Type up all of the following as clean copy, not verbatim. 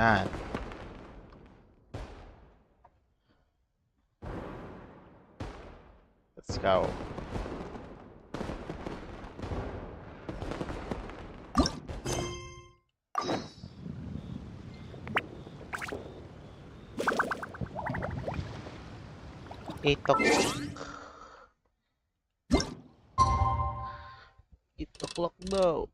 Yan. Let's go. Eight o'clock. 8 o'clock daw.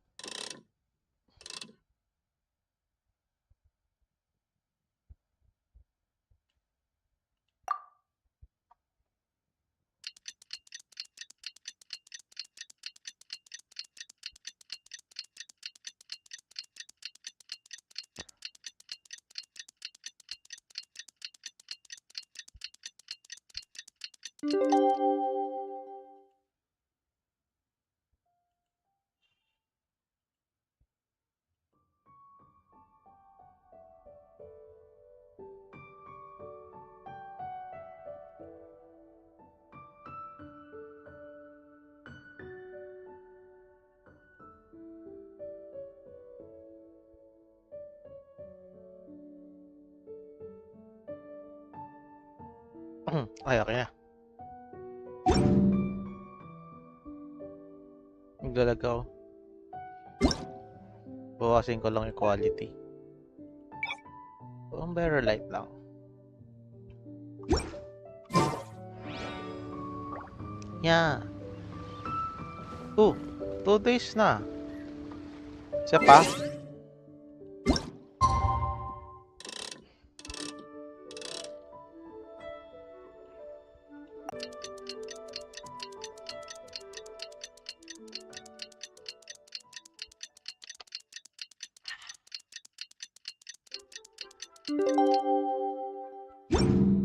Ay, okay na. Naglalaga ako. Bawasin ko lang yung quality. Ang better light lang. Yeah. 2 days na. Isa pa?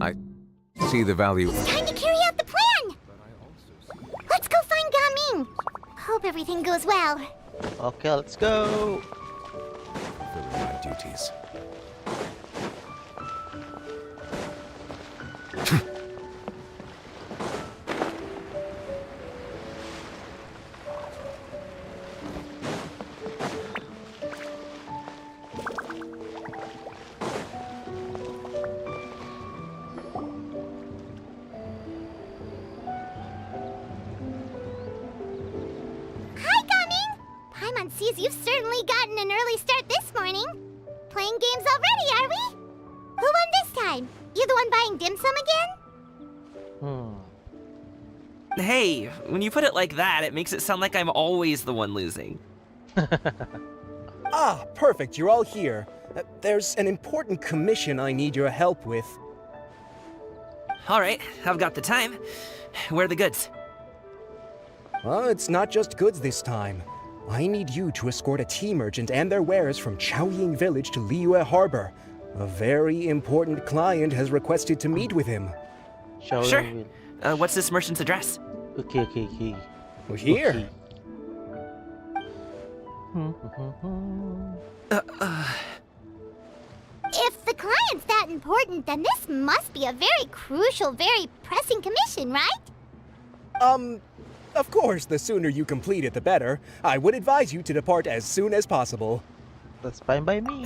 I see the value. It's time to carry out the plan! Let's go find Gaming! Hope everything goes well. Okay, let's go. Fulfilling my duties. Sees you've certainly gotten an early start this morning. Playing games already, are we? Who won this time? You the one buying dim sum again? Hey, when you put it like that, it makes it sound like I'm always the one losing. Ah, perfect, you're all here. There's an important commission I need your help with. Alright, I've got the time. Where are the goods? Well, it's not just goods this time. I need you to escort a tea merchant and their wares from Chaoying Village to Liyue Harbor. A very important client has requested to meet with him. Sure. What's this merchant's address? Okay. Well, here. If the client's that important, then this must be a very crucial, very pressing commission, right? Of course, the sooner you complete it, the better. I would advise you to depart as soon as possible. That's fine by me.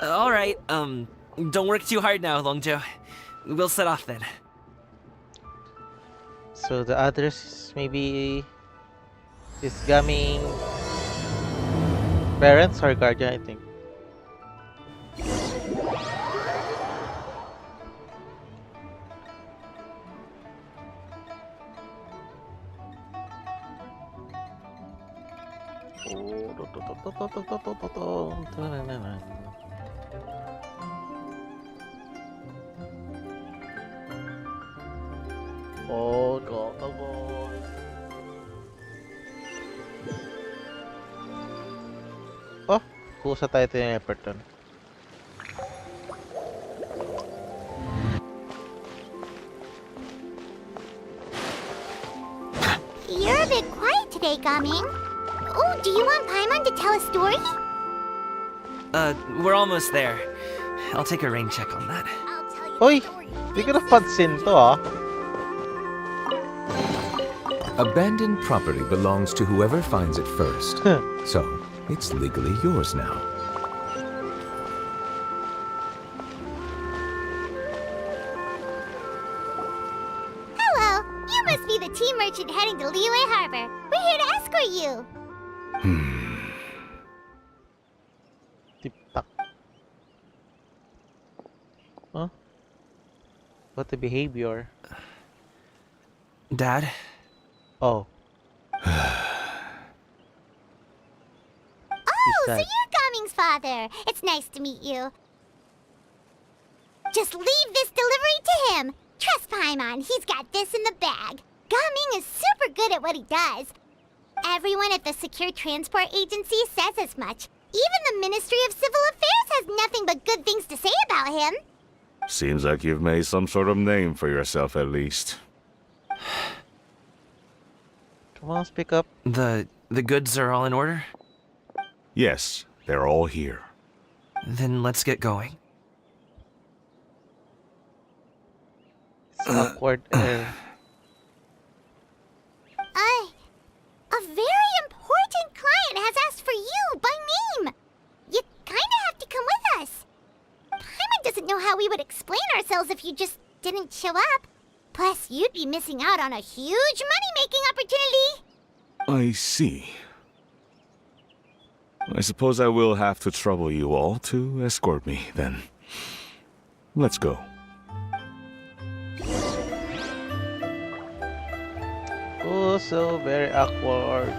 Alright, don't work too hard now, Longjo. We'll set off then. So the address is maybe is Gaming parents or guardian, I think. Oh, go. Oh, kusa tayo yung effort dun. You're a bit quiet today, Gaming. Oh, do you want Paimon to tell a story? We're almost there. I'll take a rain check on that. I'll tell you Hoy, the story. di ko napansin to ah. Abandoned property belongs to whoever finds it first. So, it's legally yours now. be the team merchant heading to Liyue Harbor. We're here to escort you. Tip-tak. Huh? What the behavior? Dad? Oh. Oh, so that? you're Gaming's father. It's nice to meet you. Just leave this delivery to him. Trust Paimon, he's got this in the bag. Gaming is super good at what he does. Everyone at the Secure Transport Agency says as much. Even the Ministry of Civil Affairs has nothing but good things to say about him. Seems like you've made some sort of name for yourself at least. Come on, speak up. The goods are all in order? Yes, they're all here. Then let's get going. It's awkward. A very important client has asked for you by name. You kinda have to come with us. Paimon doesn't know how we would explain ourselves if you just didn't show up. Plus, you'd be missing out on a huge money-making opportunity. I see. I suppose I will have to trouble you all to escort me, then. Let's go. Oh, so very awkward.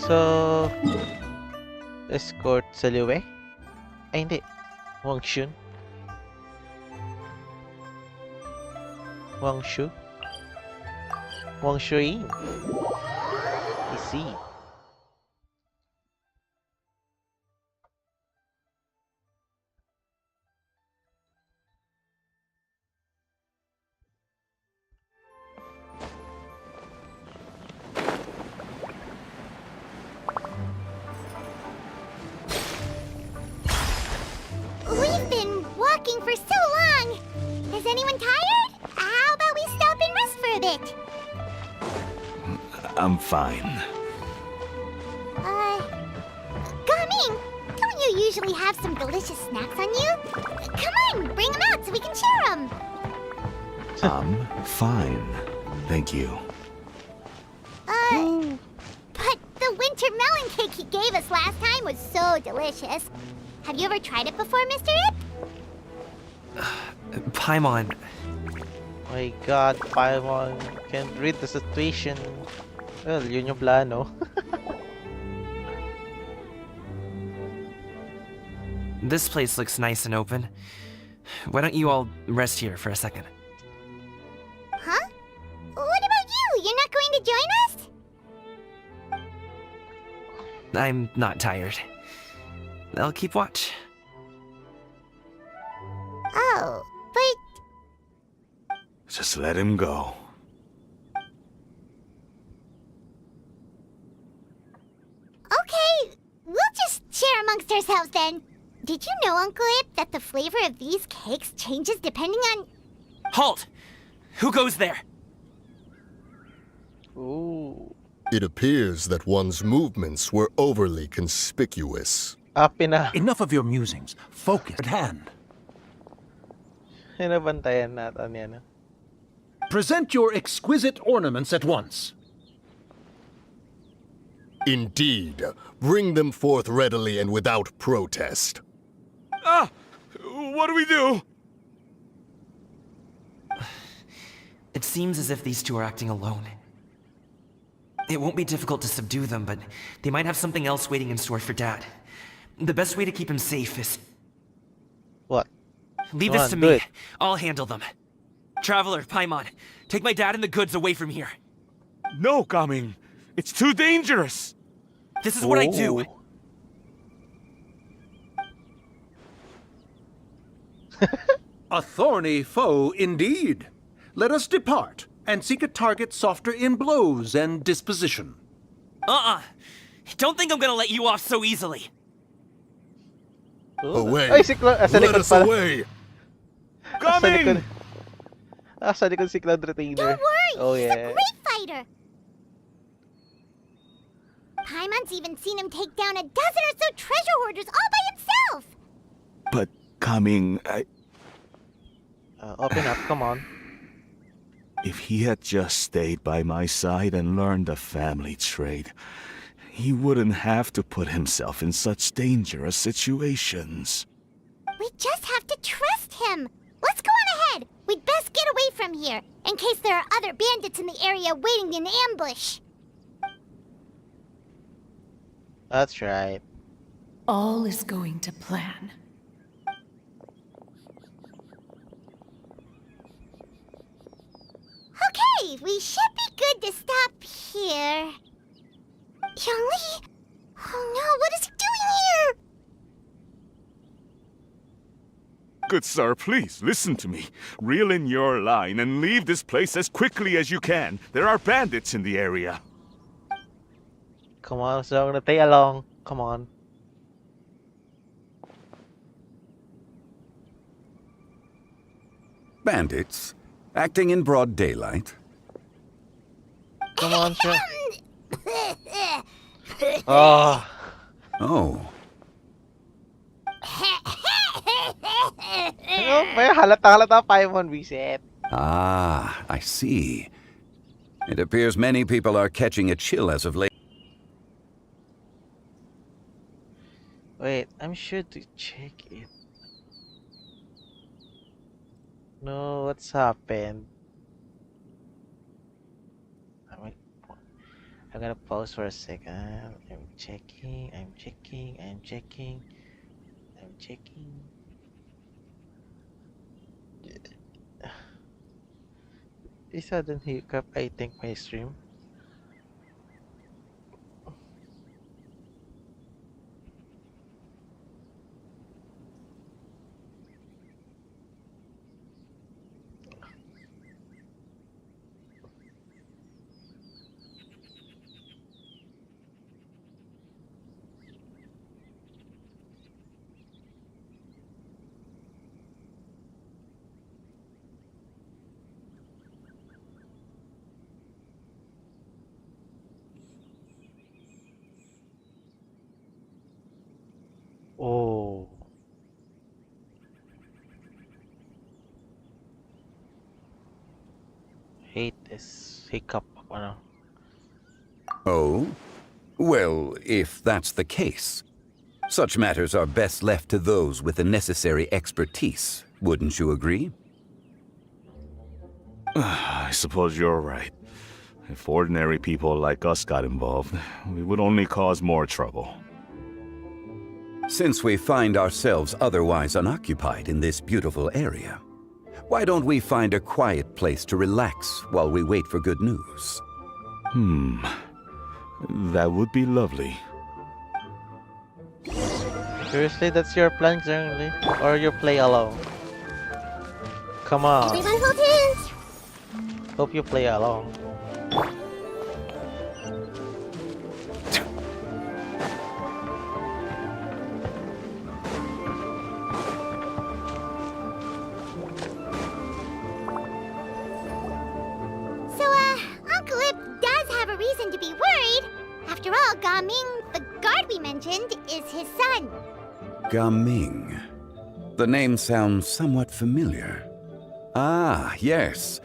So, escort sa Liyue? Ay, hindi. Wangshu. Wangshu? Wangshuin. I see. We've been walking for so long. Is anyone tired? How about we stop and rest for a bit? I'm fine. Gaming, don't you usually have some delicious snacks on you? Come on, bring them out so we can share them. I'm fine. Thank you. But the winter melon cake he gave us last time was so delicious. Have you ever tried it before, Mr. Ip? Paimon, My God, Paimon can't read the situation. Well, yun yung plano. this place looks nice and open. Why don't you all rest here for a second? Huh? What about you? You're not going to join us? I'm not tired. I'll keep watch. Oh, but Just let him go. okay, we'll just share amongst ourselves then. Did you know, Uncle Ip, that the flavor of these cakes changes depending on... Halt! Who goes there? Ooh. It appears that one's movements were overly conspicuous. Na. Enough of your musings. Focus at hand. Hinabantayan natin yan. Present your exquisite ornaments at once. Indeed, bring them forth readily and without protest. Ah! What do we do? It seems as if these two are acting alone. It won't be difficult to subdue them, but they might have something else waiting in store for Dad. The best way to keep him safe is... What? Leave Come this on, to do me. it. I'll handle them. Traveler, Paimon, take my dad and the goods away from here. No, Gaming. It's too dangerous. This is what I do. Ooh. A thorny foe indeed. Let us depart and seek a target softer in blows and disposition. Don't think I'm gonna let you off so easily. Ooh. Away! Ay, si Cloud. Sa Let likod us pala. away! Sa likod. Gaming! Sa likod si Cloud Retainer. Don't worry, Oh, he's yeah. a great fighter. Paimon's even seen him take down a dozen or so treasure hoarders all by himself. But, Gaming, Open up, come on. If he had just stayed by my side and learned the family trade, he wouldn't have to put himself in such dangerous situations. We just have to trust him. Let's go on ahead. We'd best get away from here, in case there are other bandits in the area waiting in ambush. That's right. All is going to plan. Okay, we should be good to stop here. Yangli? Oh no, what is he doing here? Good sir, please listen to me. Reel in your line and leave this place as quickly as you can. There are bandits in the area. Come on, so I'm gonna play along. Come on. Bandits? Acting in broad daylight? Come on, sir. Oh, Oh, oh, may halata Paimon reset. I see. It appears many people are catching a chill as of late. Wait, I'm sure to check it. No, what's happened? I'm gonna pause for a second. I'm checking. A sudden hiccup, I think, my stream. Oh, hate this hiccup. Ano. Oh? Well, if that's the case, such matters are best left to those with the necessary expertise, wouldn't you agree? I suppose you're right. If ordinary people like us got involved, we would only cause more trouble. Since we find ourselves otherwise unoccupied in this beautiful area, why don't we find a quiet place to relax while we wait for good news? That would be lovely. Seriously, that's your plan, Zhengli? Or you play alone? Come on. Everyone hold hands. Hope you play along. So, Uncle Ip does have a reason to be worried. After all, Gaming, the guard we mentioned, is his son. Gaming. The name sounds somewhat familiar. Ah, yes.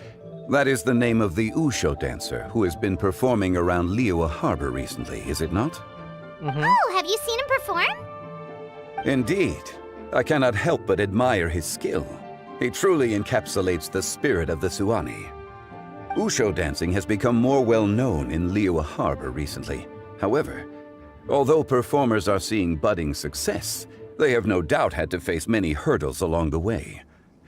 That is the name of the Usho dancer who has been performing around Liyue Harbor recently, is it not? Oh, have you seen him perform? Indeed. I cannot help but admire his skill. He truly encapsulates the spirit of the Suani. Usho dancing has become more well known in Liyue Harbor recently. However, although performers are seeing budding success, they have no doubt had to face many hurdles along the way.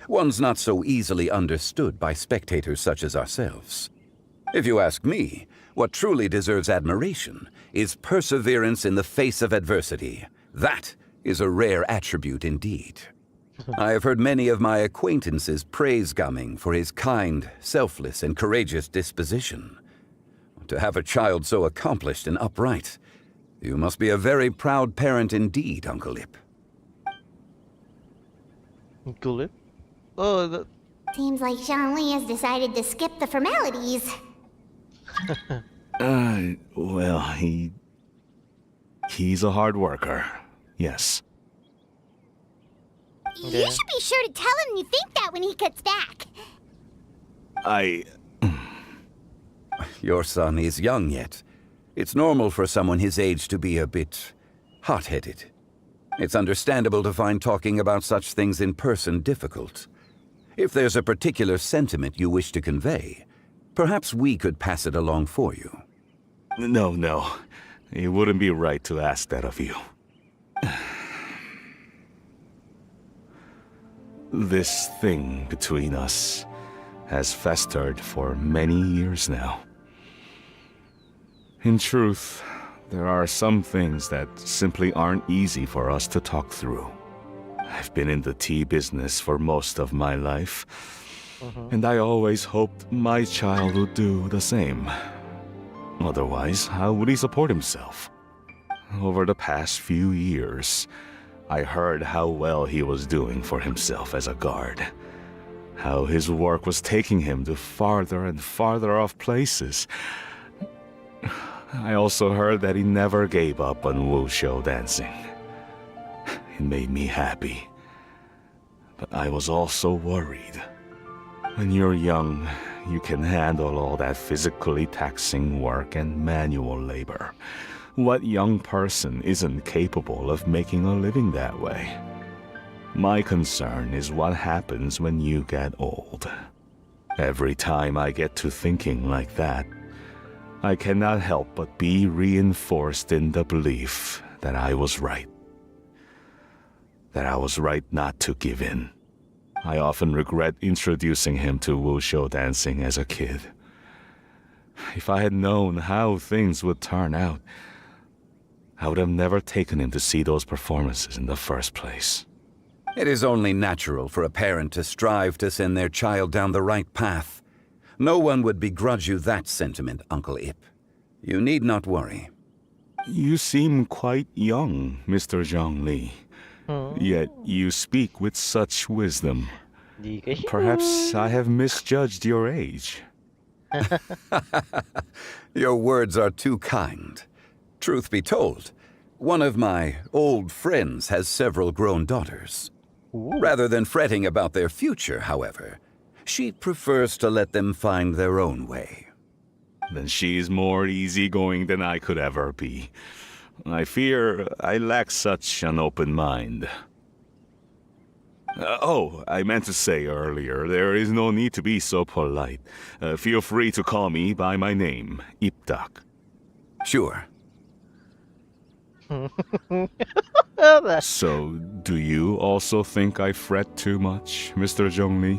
One's not so easily understood by spectators such as ourselves. If you ask me, what truly deserves admiration is perseverance in the face of adversity. That is a rare attribute indeed. I have heard many of my acquaintances praise Gaming for his kind, selfless, and courageous disposition. To have a child so accomplished and upright, you must be a very proud parent indeed, Uncle Ip. Uncle Ip? Oh, Seems like Zhangli has decided to skip the formalities. Well, he's a hard worker. Yes. You should be sure to tell him you think that when he gets back. Your son is young yet. It's normal for someone his age to be a bit hot-headed. It's understandable to find talking about such things in person difficult. If there's a particular sentiment you wish to convey, perhaps we could pass it along for you. No. It wouldn't be right to ask that of you. This thing between us has festered for many years now. In truth, there are some things that simply aren't easy for us to talk through. I've been in the tea business for most of my life, and I always hoped my child would do the same. Otherwise, how would he support himself? Over the past few years, I heard how well he was doing for himself as a guard. How his work was taking him to farther and farther off places. I also heard that he never gave up on wushou dancing. It made me happy. But I was also worried. When you're young, you can handle all that physically taxing work and manual labor. What young person isn't capable of making a living that way? My concern is what happens when you get old. Every time I get to thinking like that, I cannot help but be reinforced in the belief that I was right. That I was right not to give in. I often regret introducing him to wushou dancing as a kid. If I had known how things would turn out, I would have never taken him to see those performances in the first place. It is only natural for a parent to strive to send their child down the right path. No one would begrudge you that sentiment, Uncle Ip. You need not worry. You seem quite young, Mr. Zhongli. Yet you speak with such wisdom. Perhaps I have misjudged your age. Your words are too kind. Truth be told, one of my old friends has several grown daughters. Rather than fretting about their future, however, she prefers to let them find their own way. Then she's more easygoing than I could ever be. I fear I lack such an open mind. I meant to say earlier, there is no need to be so polite. Feel free to call me by my name, Ipdak. Sure. So, do you also think I fret too much, Mr. Zhongli?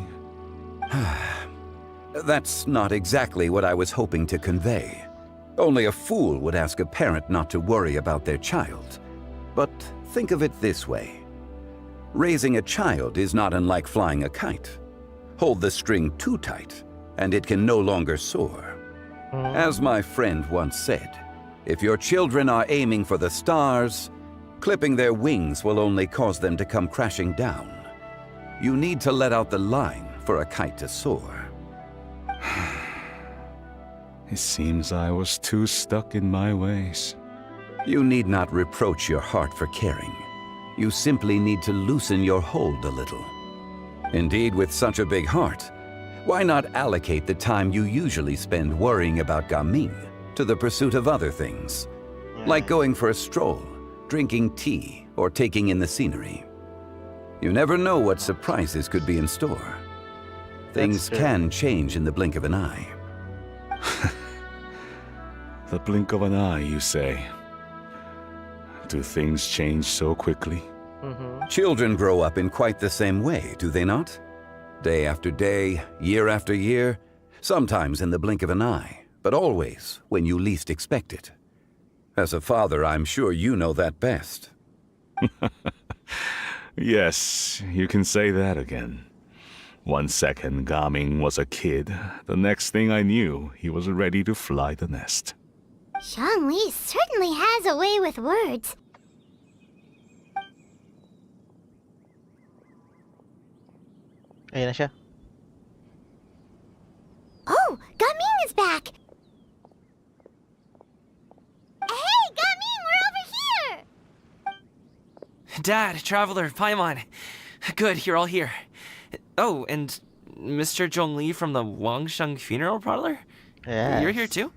That's not exactly what I was hoping to convey. Only a fool would ask a parent not to worry about their child. But think of it this way. Raising a child is not unlike flying a kite. Hold the string too tight, and it can no longer soar. As my friend once said, if your children are aiming for the stars, clipping their wings will only cause them to come crashing down. You need to let out the line for a kite to soar. It seems I was too stuck in my ways. You need not reproach your heart for caring. You simply need to loosen your hold a little. Indeed, with such a big heart, why not allocate the time you usually spend worrying about Gaming to the pursuit of other things, like going for a stroll, drinking tea, or taking in the scenery? You never know what surprises could be in store. Things can change in the blink of an eye. The blink of an eye, you say? Do things change so quickly? Children grow up in quite the same way, do they not? Day after day, year after year, sometimes in the blink of an eye, but always when you least expect it. As a father, I'm sure you know that best. Yes, you can say that again. 1 second, Gaming was a kid. The next thing I knew, he was ready to fly the nest. Zhongli certainly has a way with words. Ayan na siya. Oh, Gaming is back! Hey, Gaming, we're over here! Dad, Traveler, Paimon. Good, you're all here. Oh, and Mr. Zhongli from the Wangsheng Funeral Parlor? Yes. You're here too?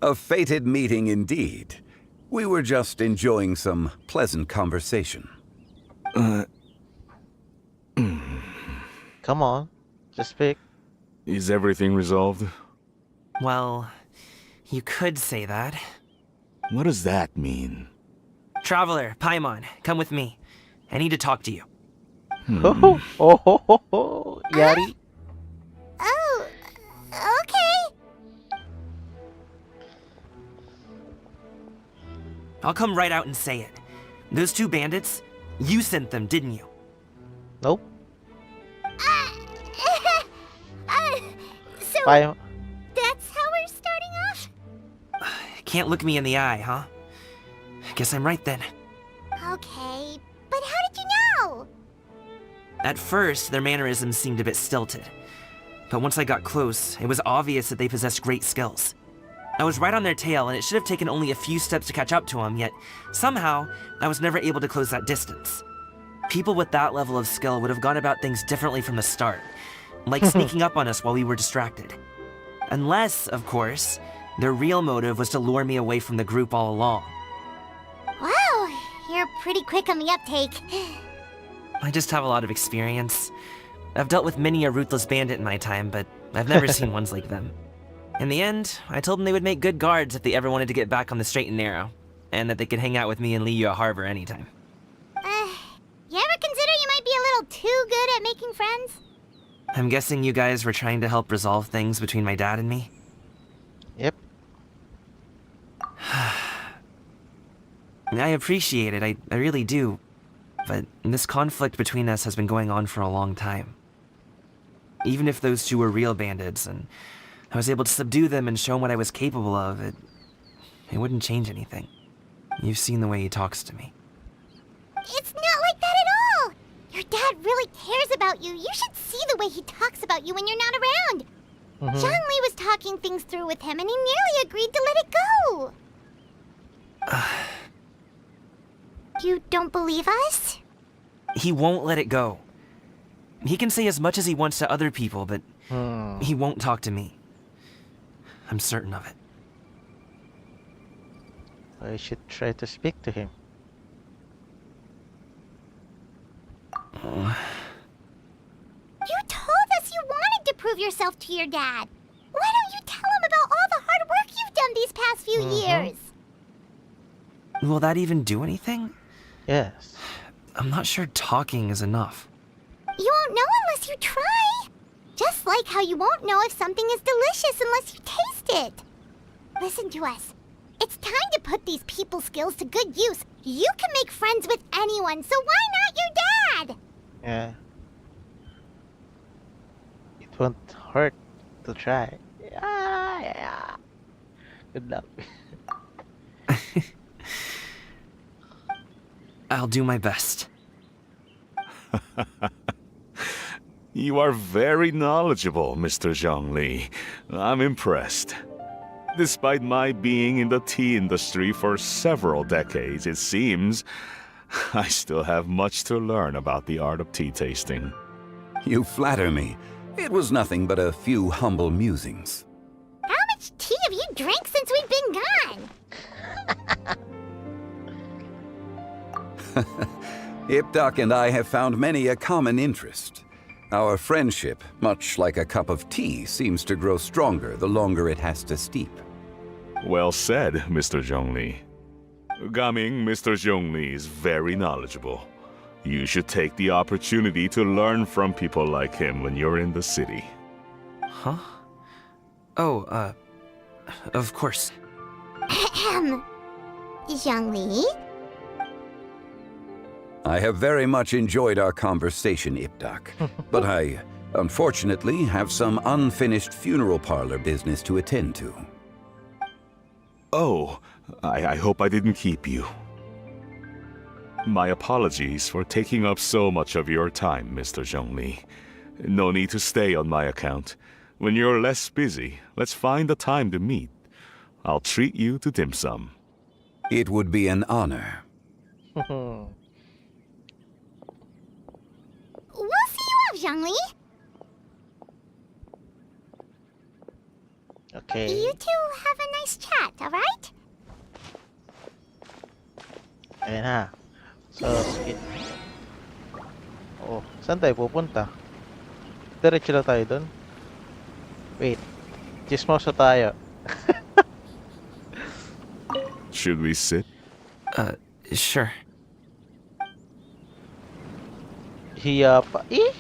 A fated meeting indeed. We were just enjoying some pleasant conversation. Come on, just speak. Is everything resolved? Well, you could say that. What does that mean? Traveler, Paimon, come with me. I need to talk to you. Oh, Yari. Oh, okay. I'll come right out and say it. Those two bandits, you sent them, didn't you? Nope. So Bye. that's how we're starting off? Can't look me in the eye, huh? Guess I'm right then. Okay, but how did you know? At first, their mannerisms seemed a bit stilted. But once I got close, it was obvious that they possessed great skills. I was right on their tail, and it should have taken only a few steps to catch up to them, yet somehow, I was never able to close that distance. People with that level of skill would have gone about things differently from the start, like sneaking up on us while we were distracted. Unless, of course, their real motive was to lure me away from the group all along. Wow, you're pretty quick on the uptake. I just have a lot of experience. I've dealt with many a ruthless bandit in my time, but I've never seen ones like them. In the end, I told them they would make good guards if they ever wanted to get back on the straight and narrow, and that they could hang out with me in Liyue Harbor anytime. You ever consider you might be a little too good at making friends? I'm guessing you guys were trying to help resolve things between my dad and me? Yep. I appreciate it, I really do. But this conflict between us has been going on for a long time. Even if those two were real bandits, and I was able to subdue them and show them what I was capable of, it wouldn't change anything. You've seen the way he talks to me. It's not like that at all! Your dad really cares about you. You should see the way he talks about you when you're not around. Zhongli was talking things through with him, and he nearly agreed to let it go. You don't believe us? He won't let it go. He can say as much as he wants to other people, but he won't talk to me. I'm certain of it. I should try to speak to him. You told us you wanted to prove yourself to your dad. Why don't you tell him about all the hard work you've done these past few years? Will that even do anything? Yes. I'm not sure talking is enough. You won't know unless you try. Just like how you won't know if something is delicious unless you taste it. Listen to us. It's time to put these people skills to good use. You can make friends with anyone, so why not your dad? Yeah. It won't hurt to try. Yeah. Good luck. I'll do my best. You are very knowledgeable, Mr. Zhongli. I'm impressed. Despite my being in the tea industry for several decades, it seems I still have much to learn about the art of tea tasting. You flatter me. It was nothing but a few humble musings. How much tea have you drank since we've been gone? Ipdak and I have found many a common interest. Our friendship, much like a cup of tea, seems to grow stronger the longer it has to steep. Well said, Mr. Zhongli. Gaming, Mr. Zhongli is very knowledgeable. You should take the opportunity to learn from people like him when you're in the city. Huh? Oh, of course. Ahem. Zhongli? I have very much enjoyed our conversation, Ipdak, but I, unfortunately, have some unfinished funeral parlor business to attend to. Oh, I hope I didn't keep you. My apologies for taking up so much of your time, Mr. Zhongli. No need to stay on my account. When you're less busy, let's find a time to meet. I'll treat you to dim sum. It would be an honor. Zhongli. Okay. You two have a nice chat, alright? Ayan na. So, sige. Oh, saan tayo pupunta? Diretso na tayo dun? Wait. Chismoso tayo. Should we sit? Sure. Hiya pa. Eh?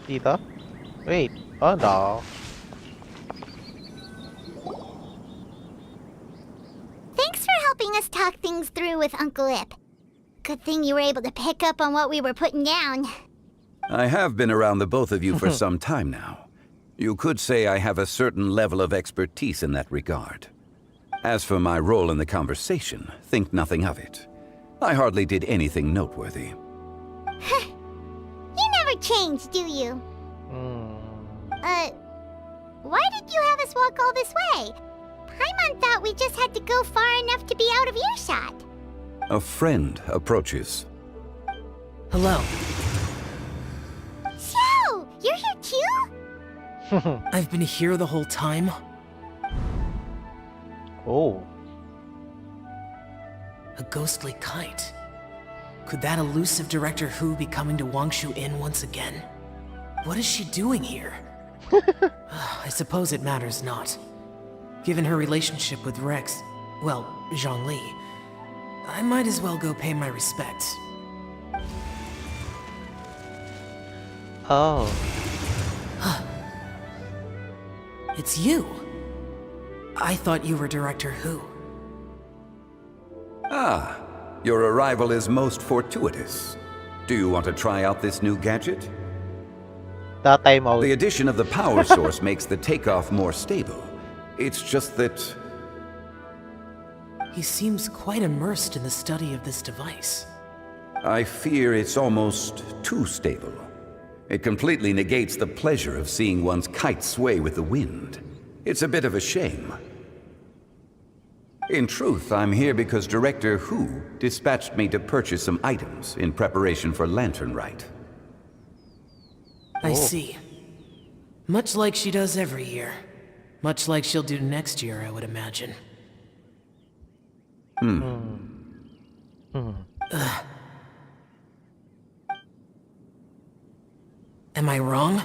Dito? Wait. Oh no. Thanks for helping us talk things through with Uncle Ip. Good thing you were able to pick up on what we were putting down. I have been around the both of you for some time now. You could say I have a certain level of expertise in that regard. As for my role in the conversation, think nothing of it. I hardly did anything noteworthy. You never change, do you? Why did you have us walk all this way? Paimon thought we just had to go far enough to be out of earshot. A friend approaches. Hello. So, you're here too? I've been here the whole time. Oh. A ghostly kite. Could that elusive Director Who be coming to Wangshu Inn once again? What is she doing here? I suppose it matters not. Given her relationship with Rex, well, Zhongli, I might as well go pay my respects. Oh. It's you. I thought you were Director Who. Ah, your arrival is most fortuitous. Do you want to try out this new gadget? Tatay mo. The addition of the power source makes the takeoff more stable. It's just that... He seems quite immersed in the study of this device. I fear it's almost too stable. It completely negates the pleasure of seeing one's kite sway with the wind. It's a bit of a shame. In truth, I'm here because Director Who dispatched me to purchase some items in preparation for Lantern Rite. I see. Much like she does every year. Much like she'll do next year, I would imagine. Am I wrong?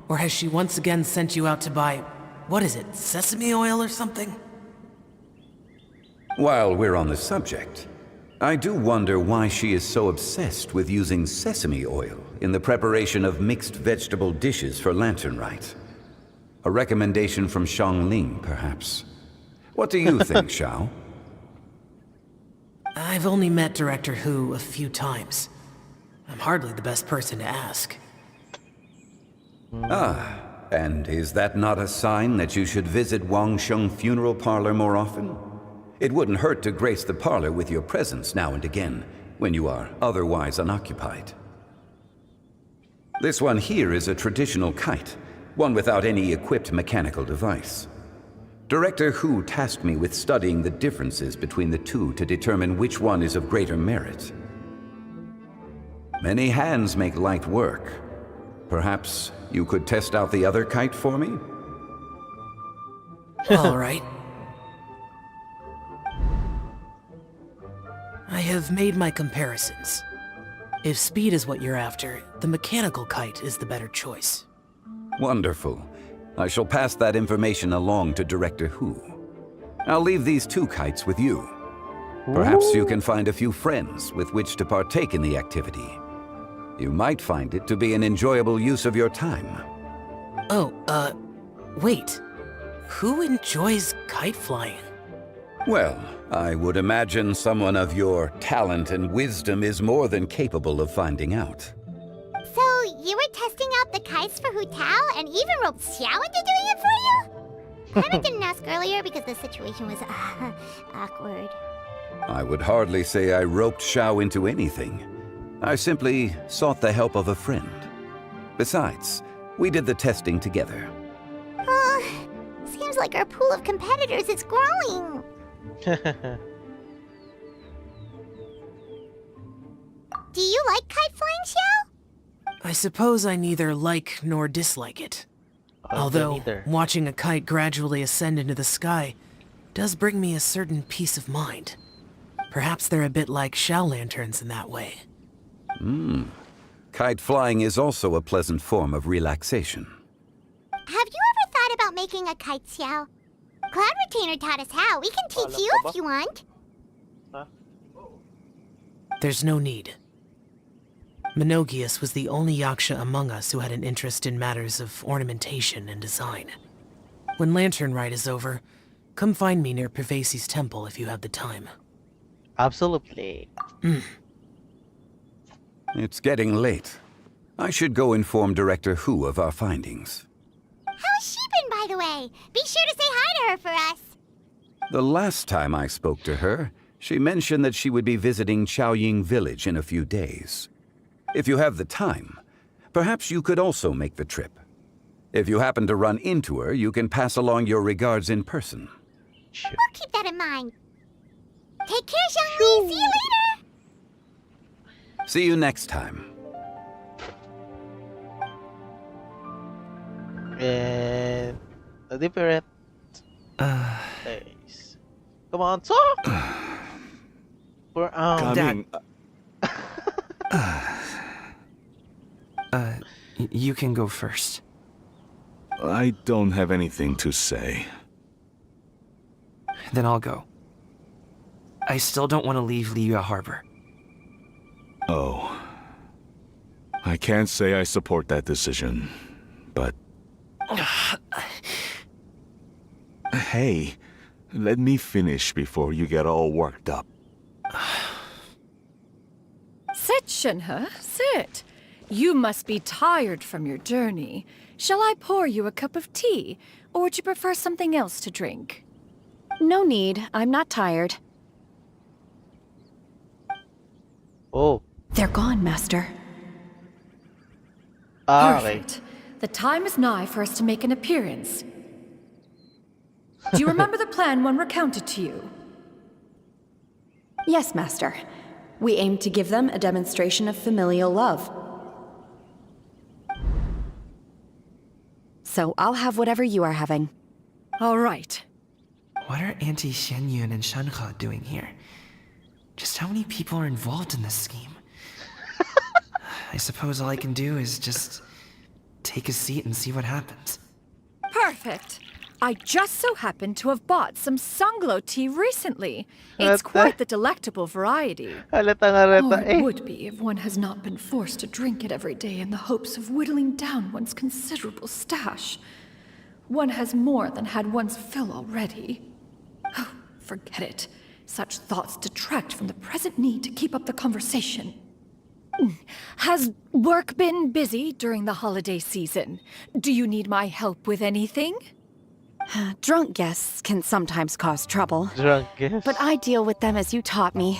Or has she once again sent you out to buy, what is it, sesame oil or something? While we're on the subject, I do wonder why she is so obsessed with using sesame oil in the preparation of mixed vegetable dishes for Lantern Rite. A recommendation from Xiangling, perhaps. What do you think, Xiao? I've only met Director Who a few times. I'm hardly the best person to ask. Ah, and is that not a sign that you should visit Wangsheng Funeral Parlor more often? It wouldn't hurt to grace the parlor with your presence now and again, when you are otherwise unoccupied. This one here is a traditional kite, one without any equipped mechanical device. Director Who tasked me with studying the differences between the two to determine which one is of greater merit. Many hands make light work. Perhaps you could test out the other kite for me? All right. I have made my comparisons. If speed is what you're after, the mechanical kite is the better choice. Wonderful. I shall pass that information along to Director Who. I'll leave these two kites with you. Perhaps you can find a few friends with which to partake in the activity. You might find it to be an enjoyable use of your time. Oh, wait. Who enjoys kite flying? Well, I would imagine someone of your talent and wisdom is more than capable of finding out. So, you were testing out the kites for Hu Tao and even roped Xiao into doing it for you? Paimon didn't ask earlier because the situation was awkward. I would hardly say I roped Xiao into anything. I simply sought the help of a friend. Besides, we did the testing together. Seems like our pool of competitors is growing. Do you like kite flying, Xiao? I suppose I neither like nor dislike it. Although, neither. watching a kite gradually ascend into the sky does bring me a certain peace of mind. Perhaps they're a bit like Shao lanterns in that way. Kite flying is also a pleasant form of relaxation. Have you ever thought about making a kite, Xiao? Cloud Retainer taught us how. We can teach you if you want. There's no need. Menogias was the only Yaksha among us who had an interest in matters of ornamentation and design. When Lantern Rite is over, come find me near Pervasi's temple if you have the time. Absolutely. It's getting late. I should go inform Director Hu of our findings. How's she been, by the way? Be sure to say hi to her for us. The last time I spoke to her, she mentioned that she would be visiting Chaoying Village in a few days. If you have the time, perhaps you could also make the trip. If you happen to run into her, you can pass along your regards in person. Sure. We'll keep that in mind. Take care, Xiangli. See you later. See you next time. And a different place. Come on, talk. We're Coming. You can go first. I don't have anything to say. Then I'll go. I still don't want to leave Liyue Harbor. Oh. I can't say I support that decision, but... Hey, let me finish before you get all worked up. Sit, Shenhe, sit. You must be tired from your journey. Shall I pour you a cup of tea, or would you prefer something else to drink? No need. I'm not tired. Oh. They're gone, Master. Okay. Perfect. The time is nigh for us to make an appearance. Do you remember the plan one recounted to you? Yes, Master. We aim to give them a demonstration of familial love. So I'll have whatever you are having. All right. What are Auntie Xianyun and Shenhe doing here? Just how many people are involved in this scheme? I suppose all I can do is just take a seat and see what happens. Perfect. I just so happen to have bought some Sanglo tea recently. It's quite the delectable variety. Or it would be if one has not been forced to drink it every day in the hopes of whittling down one's considerable stash. One has more than had one's fill already. Oh, forget it. Such thoughts detract from the present need to keep up the conversation. Has work been busy during the holiday season? Do you need my help with anything? Drunk guests can sometimes cause trouble. Drunk guess. But I deal with them as you taught me,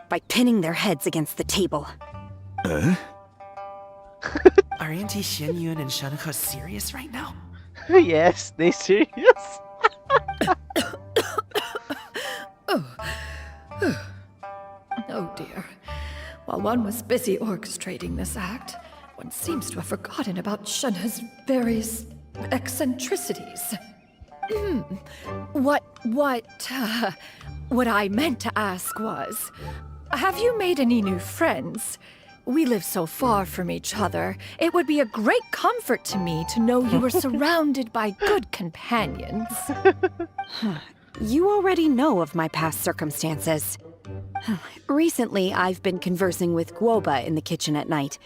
by pinning their heads against the table. Are Auntie Xianyun and Shenhe serious right now? Yes, they serious. Oh dear. While one was busy orchestrating this act, one seems to have forgotten about Shenhe's various eccentricities. What I meant to ask was, have you made any new friends? We live so far from each other. It would be a great comfort to me to know you were surrounded by good companions. You already know of my past circumstances. Recently, I've been conversing with Guoba in the kitchen at night.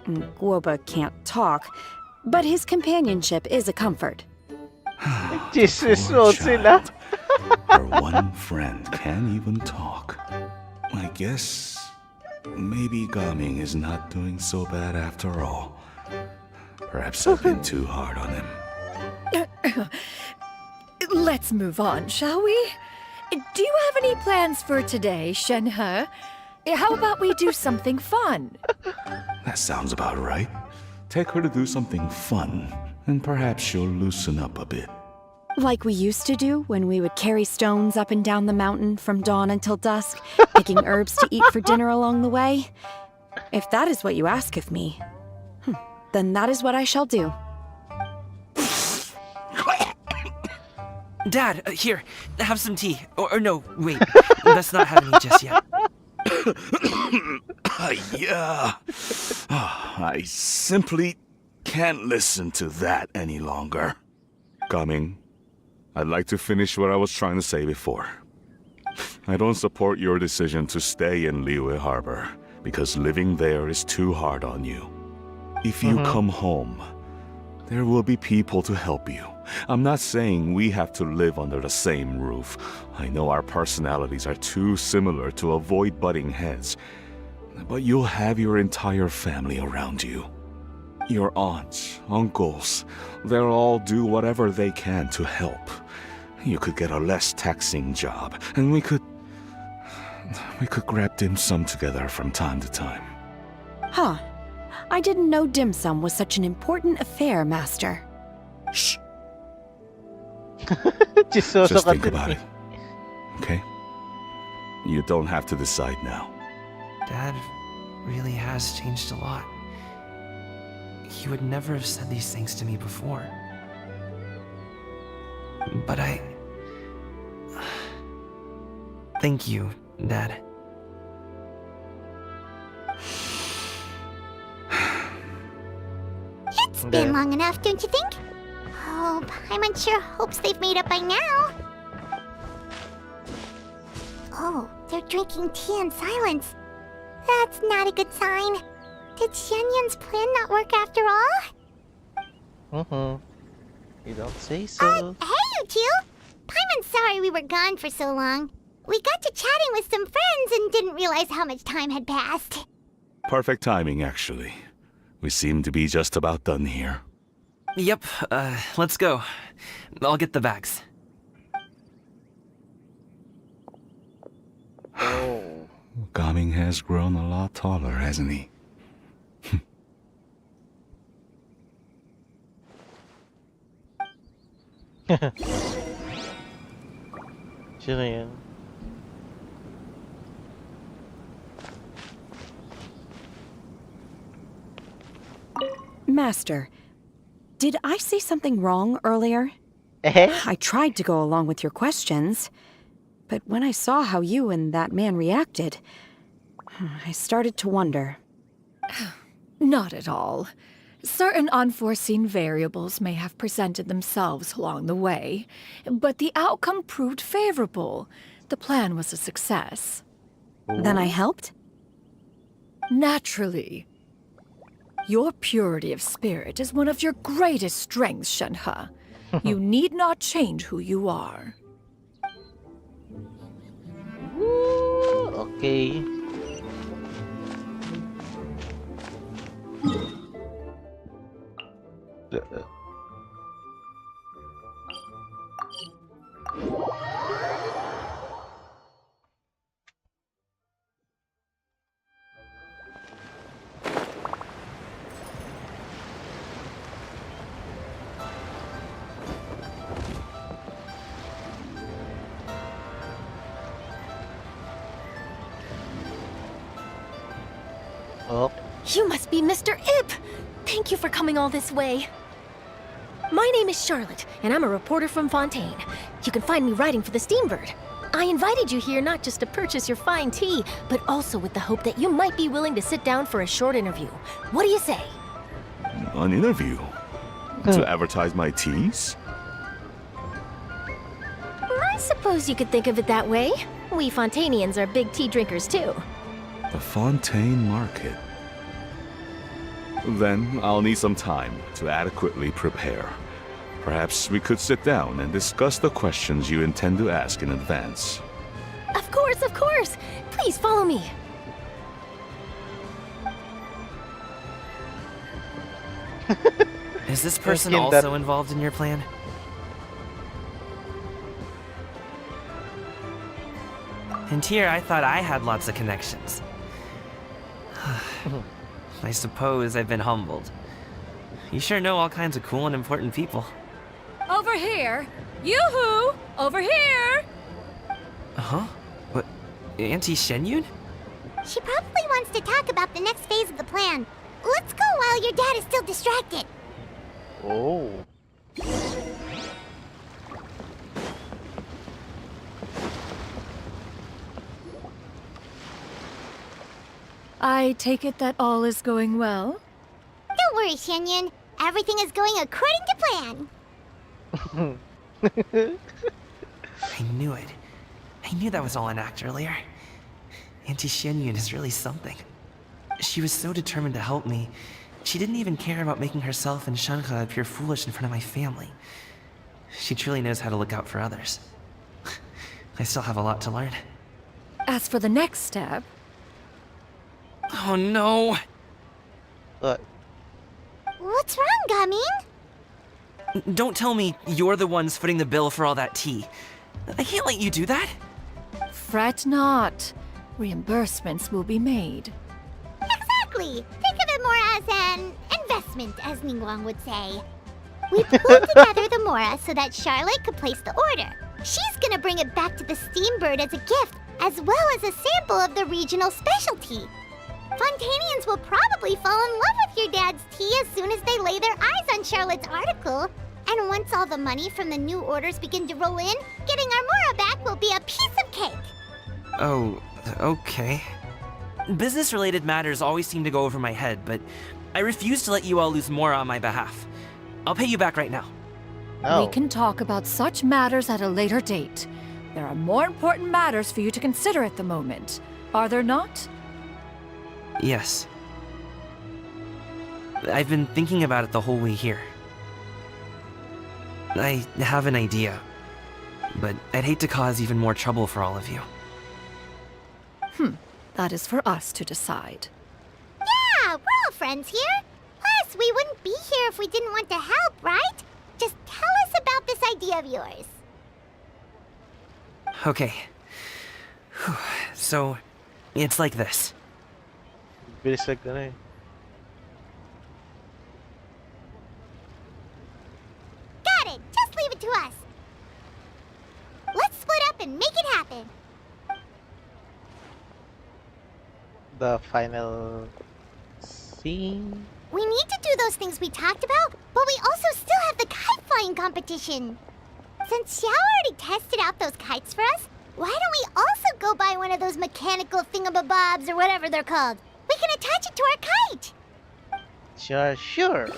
Guoba can't talk, but his companionship is a comfort. Jesus, Poor sila. child. Her one friend can't even talk. I guess maybe Gaming is not doing so bad after all. Perhaps I've been too hard on him. Let's move on, shall we? Do you have any plans for today, Shenhe? How about we do something fun? That sounds about right. Take her to do something fun, and perhaps she'll loosen up a bit. Like we used to do when we would carry stones up and down the mountain from dawn until dusk, picking herbs to eat for dinner along the way? If that is what you ask of me, then that is what I shall do. Dad, here, have some tea. Or no, wait, let's not have any just yet. Yeah. I simply can't listen to that any longer. Coming. I'd like to finish what I was trying to say before. I don't support your decision to stay in Liyue Harbor, because living there is too hard on you. If you come home, there will be people to help you. I'm not saying we have to live under the same roof. I know our personalities are too similar to avoid butting heads. But you'll have your entire family around you. Your aunts, uncles, they'll all do whatever they can to help. You could get a less taxing job, and we could grab dim sum together from time to time. Huh. I didn't know dim sum was such an important affair, Master. Shh. Just think about it. Okay? You don't have to decide now. Dad really has changed a lot. He would never have said these things to me before. But thank you, Dad. It's been long enough, don't you think? Oh, Paimon sure hopes they've made up by now. Oh, they're drinking tea in silence. That's not a good sign. Did Xianyun's plan not work after all? You don't say so. Hey, you two! Paimon's sorry we were gone for so long. We got to chatting with some friends and didn't realize how much time had passed. Perfect timing, actually. We seem to be just about done here. Yep, let's go. I'll get the bags. Oh. Gaming has grown a lot taller, hasn't he? Jillian. Master, did I say something wrong earlier? I tried to go along with your questions, but when I saw how you and that man reacted, I started to wonder. Not at all. Certain unforeseen variables may have presented themselves along the way, but the outcome proved favorable. The plan was a success. Then I helped? Naturally. Your purity of spirit is one of your greatest strengths, Shenhe. You need not change who you are. Okay. Oh. You must be Mr. Ip! Thank you for coming all this way. My name is Charlotte, and I'm a reporter from Fontaine. You can find me writing for the Steambird. I invited you here not just to purchase your fine tea, but also with the hope that you might be willing to sit down for a short interview. What do you say? An interview? To advertise my teas? I suppose you could think of it that way. We Fontainians are big tea drinkers too. The Fontaine Market. Then I'll need some time to adequately prepare. Perhaps we could sit down and discuss the questions you intend to ask in advance. Of course, of course! Please follow me. Is this person also involved in your plan? And here I thought I had lots of connections. I suppose I've been humbled. You sure know all kinds of cool and important people. Over here! Yoo-hoo! Over here! Huh? What? Auntie Shenyun? She probably wants to talk about the next phase of the plan. Let's go while your dad is still distracted. Oh. I take it that all is going well? Don't worry, Shenyun. Everything is going according to plan. I knew it. I knew that was all an act earlier. Auntie Shenyun is really something. She was so determined to help me. She didn't even care about making herself and Shanka appear foolish in front of my family. She truly knows how to look out for others. I still have a lot to learn. As for the next step... Oh no! What? What's wrong, Gaming? Don't tell me you're the ones footing the bill for all that tea. I can't let you do that. Fret not. Reimbursements will be made. Exactly. Think of it more as an investment, as Ningguang would say. We pulled together the Mora so that Charlotte could place the order. She's gonna bring it back to the Steambird as a gift, as well as a sample of the regional specialty. Fontanians will probably fall in love with your dad's tea as soon as they lay their eyes on Charlotte's article. And once all the money from the new orders begin to roll in, getting our Mora back will be a piece of cake. Oh, okay. Business-related matters always seem to go over my head, but I refuse to let you all lose more on my behalf. I'll pay you back right now. No. We can talk about such matters at a later date. There are more important matters for you to consider at the moment, are there not? Yes. I've been thinking about it the whole way here. I have an idea, but I'd hate to cause even more trouble for all of you. That is for us to decide. Yeah, we're all friends here. Plus, we wouldn't be here if we didn't want to help, right? Just tell us about this idea of yours. Okay. So, it's like this. Bilis lang ka na eh. Got it. Just leave it to us. Let's split up and make it happen. The final scene. We need to do those things we talked about, but we also still have the kite flying competition. Since Xiao already tested out those kites for us, why don't we also go buy one of those mechanical thingamabobs or whatever they're called? We can attach it to our kite. Sure.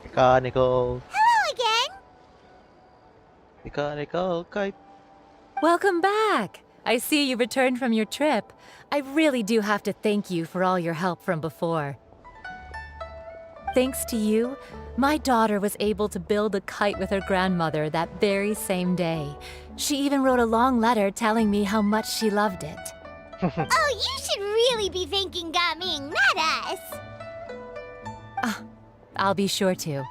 Mechanical. Hello again. Mechanical kite. Welcome back! I see you returned from your trip. I really do have to thank you for all your help from before. Thanks to you, my daughter was able to build a kite with her grandmother that very same day. She even wrote a long letter telling me how much she loved it. Oh, you should really be thanking Gaming, not us. I'll be sure to.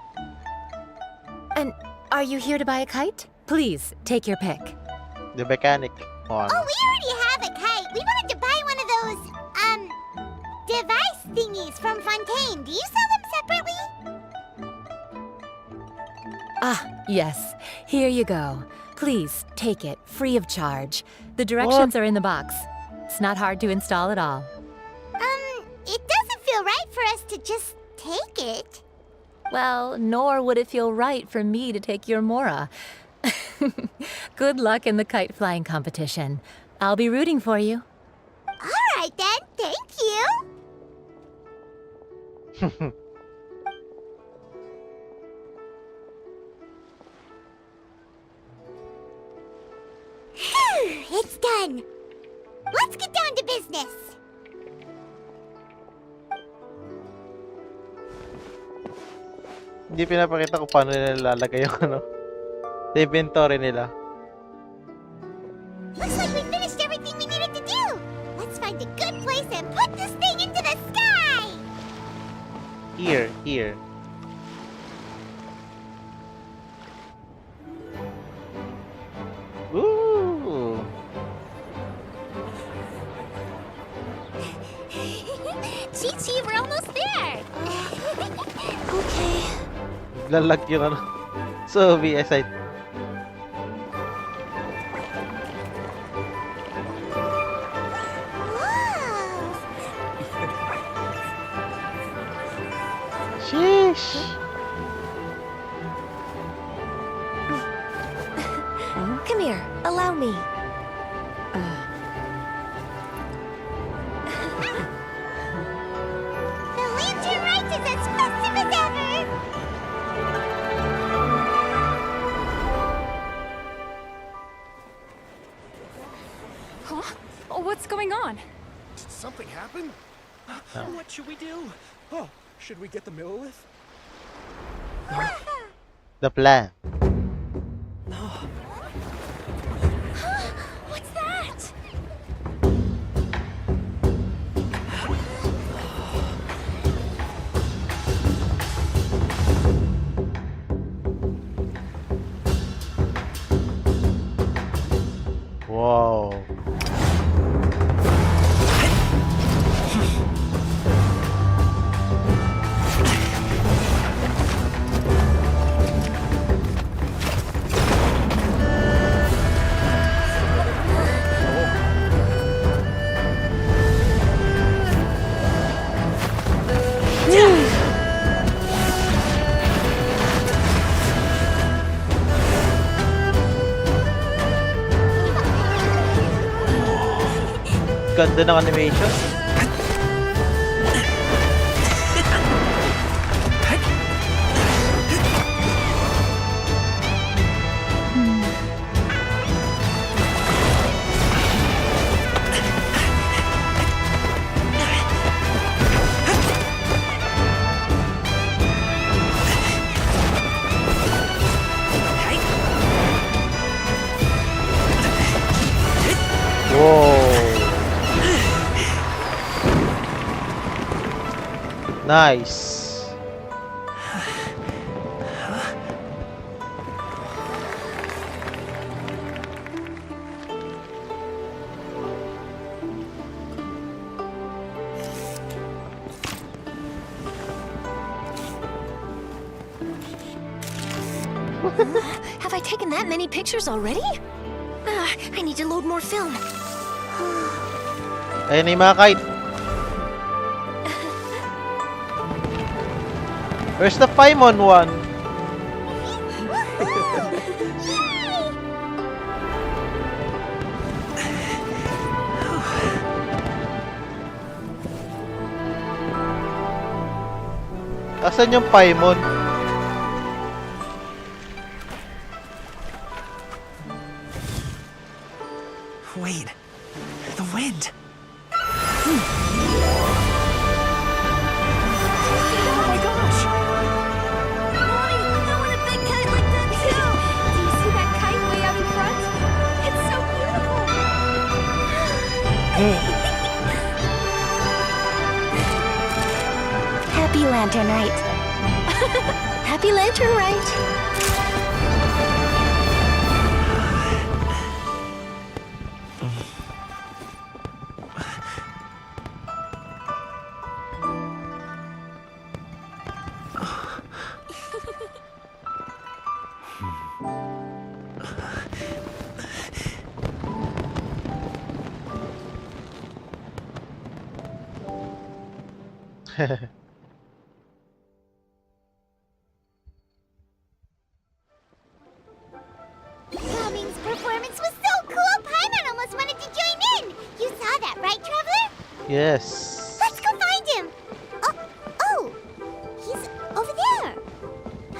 And are you here to buy a kite? Please, take your pick. The mechanic one. Oh, we already have a kite. We wanted to buy one of those, device thingies from Fontaine. Do you sell them separately? Yes. Here you go. Please, take it, free of charge. The directions are in the box. It's not hard to install at all. It doesn't feel right for us to just take it. Well, nor would it feel right for me to take your Mora. Good luck in the kite flying competition. I'll be rooting for you. All right then, thank you. Phew, it's done. Let's get down to business. Hindi pinapakita ko paano nila lalagay yung ano. Sa inventory nila. Looks like we finished everything we needed to do. Let's find a good place and put this thing into the sky. Here. Woo! Naglalag yung ano. So, aside. Sheesh! Come here, allow me. The Lantern Rite is as festive as ever! Huh? Oh, what's going on? Did something happen? What should we do? Oh, should we get the Millilith? The plan. What's that? Wow. Ganda ng animation. Whoa. Nice. Have I taken that many pictures already? I need to load more film. Ayun na yung mga kite. Where's the Paimon one? Asan yung Paimon? Wait, the wind. Happy Lantern Rite. Happy Lantern Rite. Calming's performance was so cool, Paimon almost wanted to join in! You saw that, right, Traveler? Yes. Let's go find him! Oh! He's over there!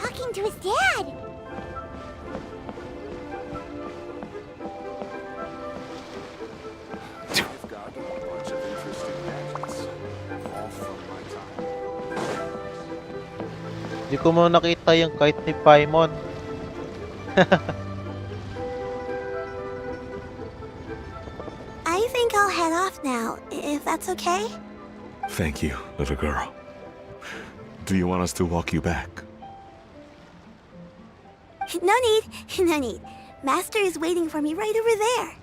Talking to his dad! I've got a bunch of interesting gadgets, all from my time. Di ko mo nakita yung kite ni Paimon. I think I'll head off now, if that's okay? Thank you, little girl. Do you want us to walk you back? No need, no need. Master is waiting for me right over there.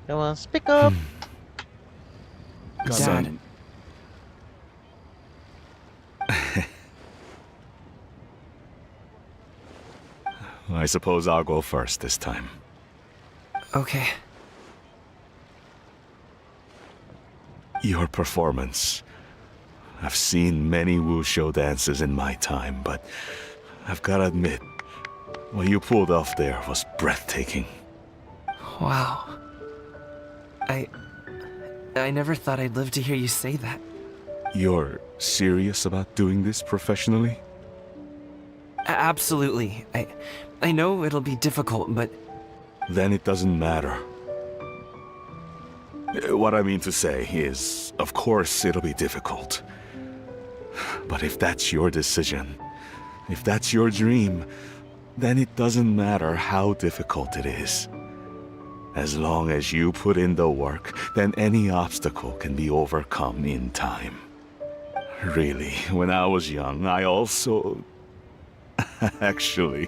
Come on, speak up. Dad. I suppose I'll go first this time. Okay. Your performance. I've seen many wushou dances in my time, but I've gotta admit, what you pulled off there was breathtaking. Wow. I never thought I'd live to hear you say that. You're serious about doing this professionally? Absolutely. I know it'll be difficult, but... Then it doesn't matter. What I mean to say is, of course it'll be difficult. But if that's your decision, if that's your dream, then it doesn't matter how difficult it is. As long as you put in the work, then any obstacle can be overcome in time. Really, when I was young, I also... Actually,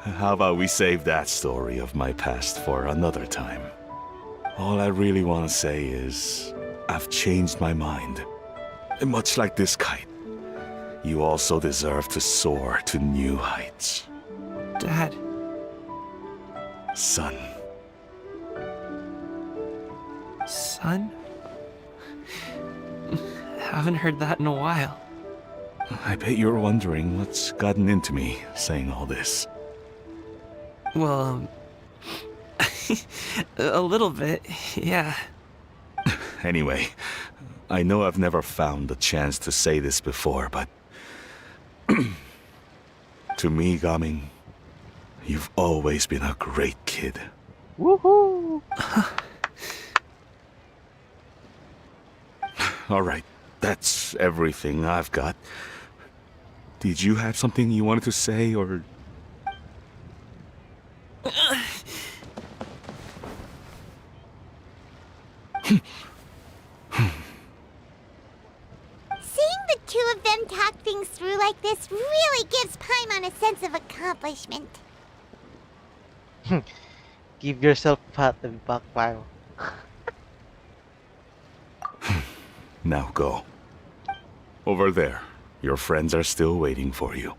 how about we save that story of my past for another time? All I really want to say is, I've changed my mind. Much like this kite, you also deserve to soar to new heights. Dad. Son. Son? Haven't heard that in a while. I bet you're wondering what's gotten into me saying all this. Well, a little bit, yeah. Anyway, I know I've never found the chance to say this before, but... to me, Gaming, you've always been a great kid. Woohoo! Alright, that's everything I've got. Did you have something you wanted to say, or... Seeing the two of them talk things through like this really gives Paimon a sense of accomplishment. Give yourself a pat on the back, Paimon. Now go. Over there. Your friends are still waiting for you.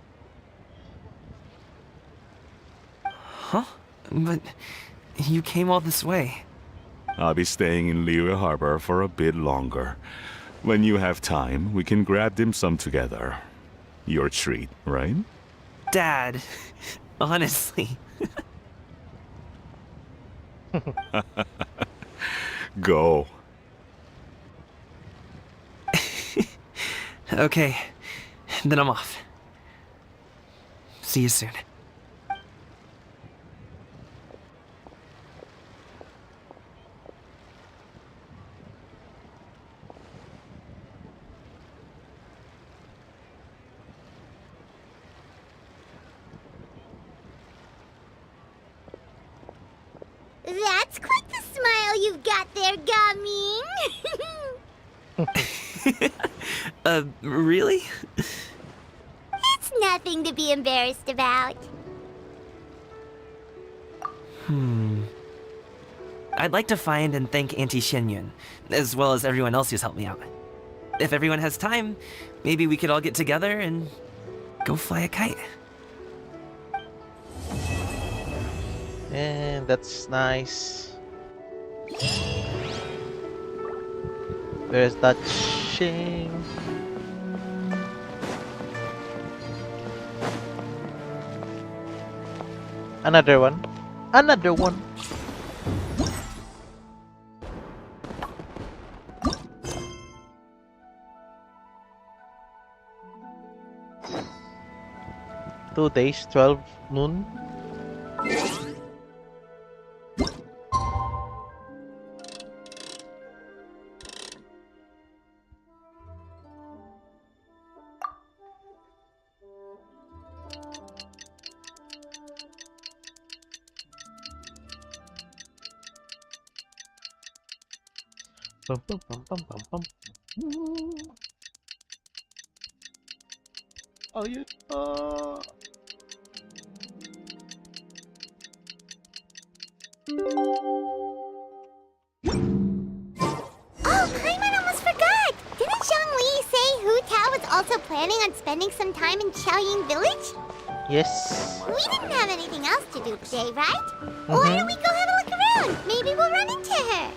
Huh? But you came all this way. I'll be staying in Liyue Harbor for a bit longer. When you have time, we can grab dim sum together. Your treat, right? Dad, honestly. Go. Okay, then I'm off. See you soon. That's quite the smile you've got there, Gaming. Really? It's nothing to be embarrassed about. I'd like to find and thank Auntie Xinyun, as well as everyone else who's helped me out. If everyone has time, maybe we could all get together and go fly a kite. And that's nice. There's that shing. Another one. Another one. Two days, 12 noon. Bum, bum, bum, bum, bum, bum. Ayun na. planning on spending some time in Qiaoying Village? Yes. We didn't have anything else to do today, right? Why don't we go have a look around? Maybe we'll run into her.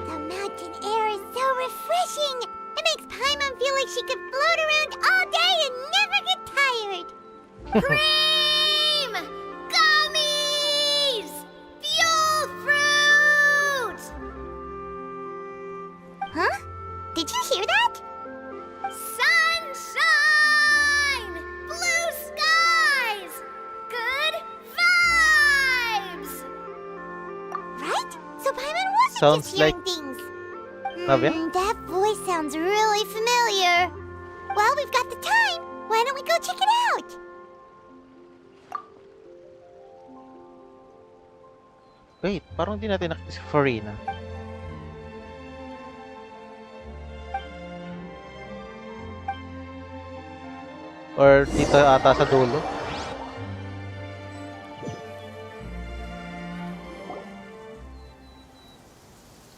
The mountain air is so refreshing. It makes Paimon feel like she could float around all day and never get tired. Cream! Gummies! Fuel fruit! Huh? Did you hear that? Sunshine! Blue skies! Good vibes! Right? So Paimon wasn't Sounds just hearing like- things. Navia? That voice sounds really familiar. Well, we've got the time. Why don't we go check it out? Wait, parang di natin nakita si Farina. Or dito ata sa dulo.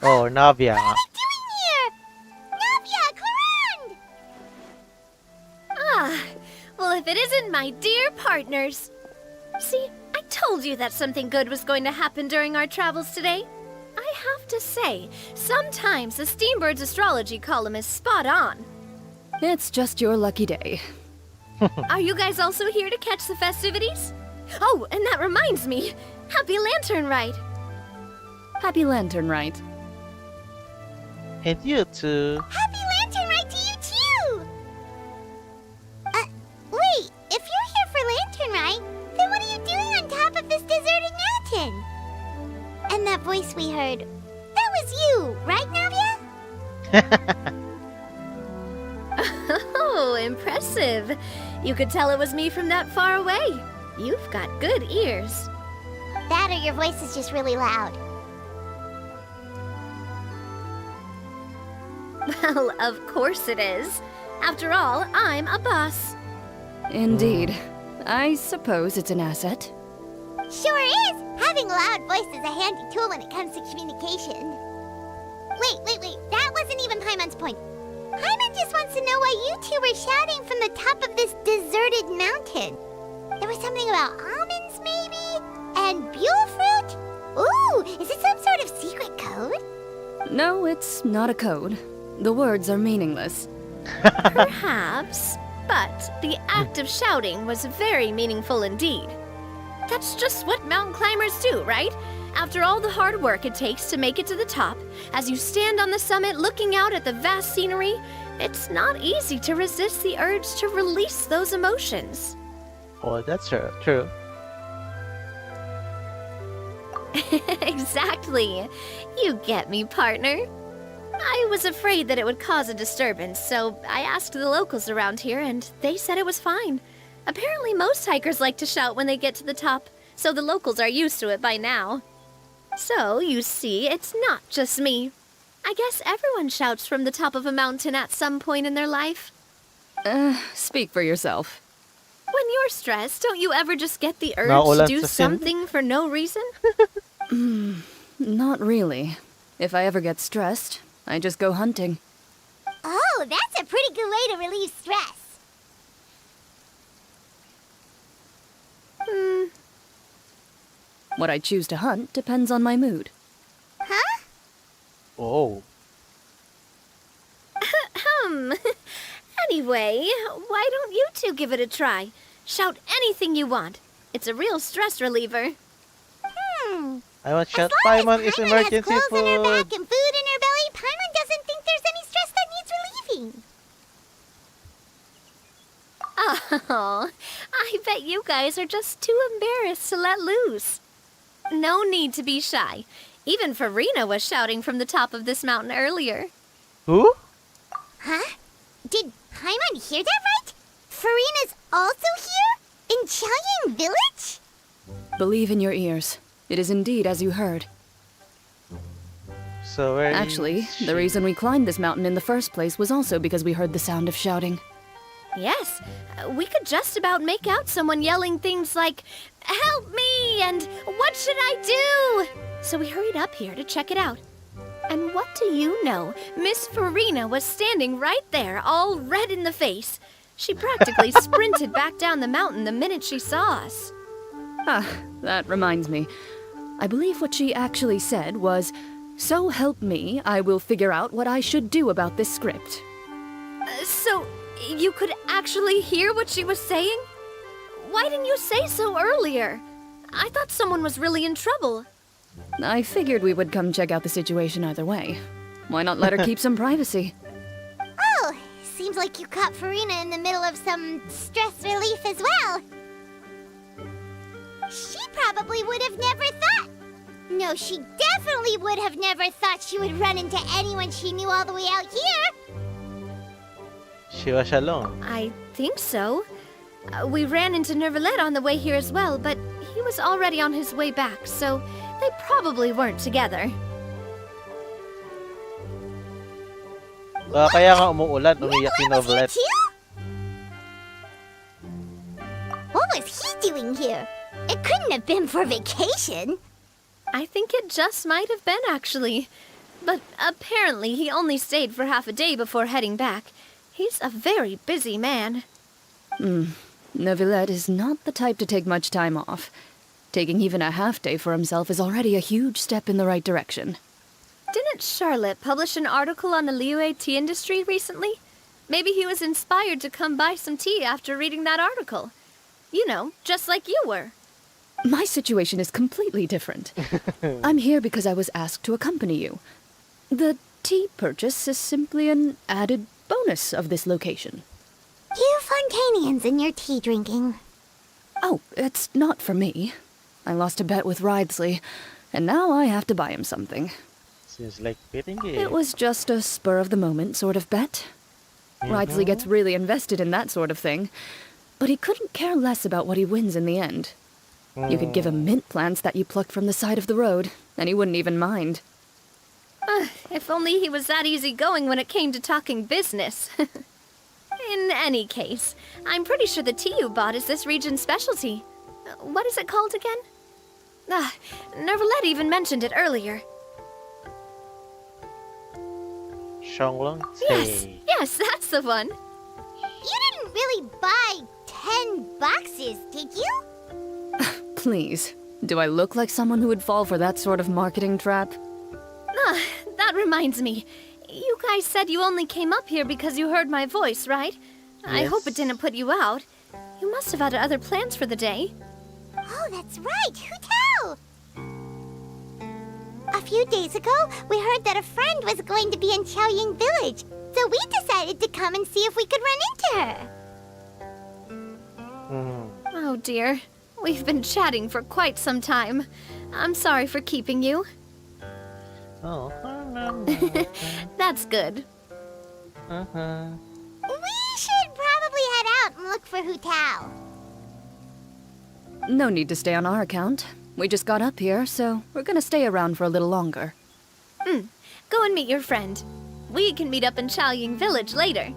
Oh, Navia nga. Doing here? Navia, Clarande! Ah, well, if it isn't my dear partners. See, I told you that something good was going to happen during our travels today. I have to say, sometimes the Steambird's astrology column is spot on. It's just your lucky day. Are you guys also here to catch the festivities? Oh, and that reminds me. Happy Lantern Rite. Happy Lantern Rite. And you too. Happy Lantern Rite to you too! Wait, if you're here for Lantern Rite, then what are you doing on top of this deserted mountain? And that voice we heard, that was you, right, Navia? Oh, impressive. You could tell it was me from that far away. You've got good ears. That or your voice is just really loud. Well, of course it is. After all, I'm a boss. Indeed. I suppose it's an asset. Sure is! Having a loud voice is a handy tool when it comes to communication. Wait. That wasn't even Paimon's point. Paimon just wants to know why you two were shouting from the top of this deserted mountain. There was something about almonds, maybe? And buell fruit? Ooh, is it some sort of secret code? No, it's not a code. The words are meaningless. Perhaps, but the act of shouting was very meaningful indeed. That's just what mountain climbers do, right? After all the hard work it takes to make it to the top, as you stand on the summit looking out at the vast scenery, it's not easy to resist the urge to release those emotions. Oh, that's true. Exactly. You get me, partner. I was afraid that it would cause a disturbance, so I asked the locals around here, and they said it was fine. Apparently most hikers like to shout when they get to the top, so the locals are used to it by now. So, you see, it's not just me. I guess everyone shouts from the top of a mountain at some point in their life. Speak for yourself. When you're stressed, don't you ever just get the urge to do something for no reason? Not really. If I ever get stressed, I just go hunting. Oh, that's a pretty good way to relieve stress. What I choose to hunt depends on my mood. Huh? Oh. Anyway, why don't you two give it a try? Shout anything you want. It's a real stress reliever. I want shout Paimon is Paimon emergency has clothes in her food. back and food in her belly. Paimon doesn't think there's any stress that needs relieving. Oh, I bet you guys are just too embarrassed to let loose. No need to be shy. Even Farina was shouting from the top of this mountain earlier. Who? Huh? Did Paimon hear that right? Farina's also here? Village? Believe in your ears. It is indeed as you heard. So where Actually, the reason we climbed this mountain in the first place was also because we heard the sound of shouting. Yes, we could just about make out someone yelling things like, "Help me!" and "What should I do?" So we hurried up here to check it out. And what do you know? Miss Farina was standing right there, all red in the face. She practically sprinted back down the mountain the minute she saw us. Ah, that reminds me. I believe what she actually said was, "So help me, I will figure out what I should do about this script." So, you could actually hear what she was saying? Why didn't you say so earlier? I thought someone was really in trouble. I figured we would come check out the situation either way. Why not let her keep some privacy? Oh, seems like you caught Farina in the middle of some stress relief as well. She probably would have never thought. No, she definitely would have never thought she would run into anyone she knew all the way out here. She was alone. I think so. We ran into Nervalet on the way here as well, but he was already on his way back, so they probably weren't together. Kaya nga umuulan, umiyak si Novelet. What was he doing here? It couldn't have been for vacation. I think it just might have been, actually. But apparently he only stayed for half a day before heading back. He's a very busy man. Neuvillette is not the type to take much time off. Taking even a half day for himself is already a huge step in the right direction. Didn't Charlotte publish an article on the Liyue tea industry recently? Maybe he was inspired to come buy some tea after reading that article. You know, just like you were. My situation is completely different. I'm here because I was asked to accompany you. The tea purchase is simply an added bonus of this location. You Fontanians and your tea drinking. Oh, it's not for me. I lost a bet with Ridesley, and now I have to buy him something. Seems like betting game. It was just a spur-of-the-moment sort of bet. Ridesley gets really invested in that sort of thing, but he couldn't care less about what he wins in the end. You could give him mint plants that you plucked from the side of the road, and he wouldn't even mind. If only he was that easygoing when it came to talking business. In any case, I'm pretty sure the tea you bought is this region's specialty. What is it called again? Nervalet even mentioned it earlier. Shanglong Tea. Yes, that's the one. You didn't really buy 10 boxes, did you? Please, do I look like someone who would fall for that sort of marketing trap? That reminds me. You guys said you only came up here because you heard my voice, right? Yes. I hope it didn't put you out. You must have had other plans for the day. Oh, that's right. Who tell? A few days ago, we heard that a friend was going to be in Chaoying Village, so we decided to come and see if we could run into her. Oh dear. We've been chatting for quite some time. I'm sorry for keeping you. Oh, That's good. We should probably head out and look for Hu Tao. No need to stay on our account. We just got up here, so we're gonna stay around for a little longer. Go and meet your friend. We can meet up in Chaoying Village later.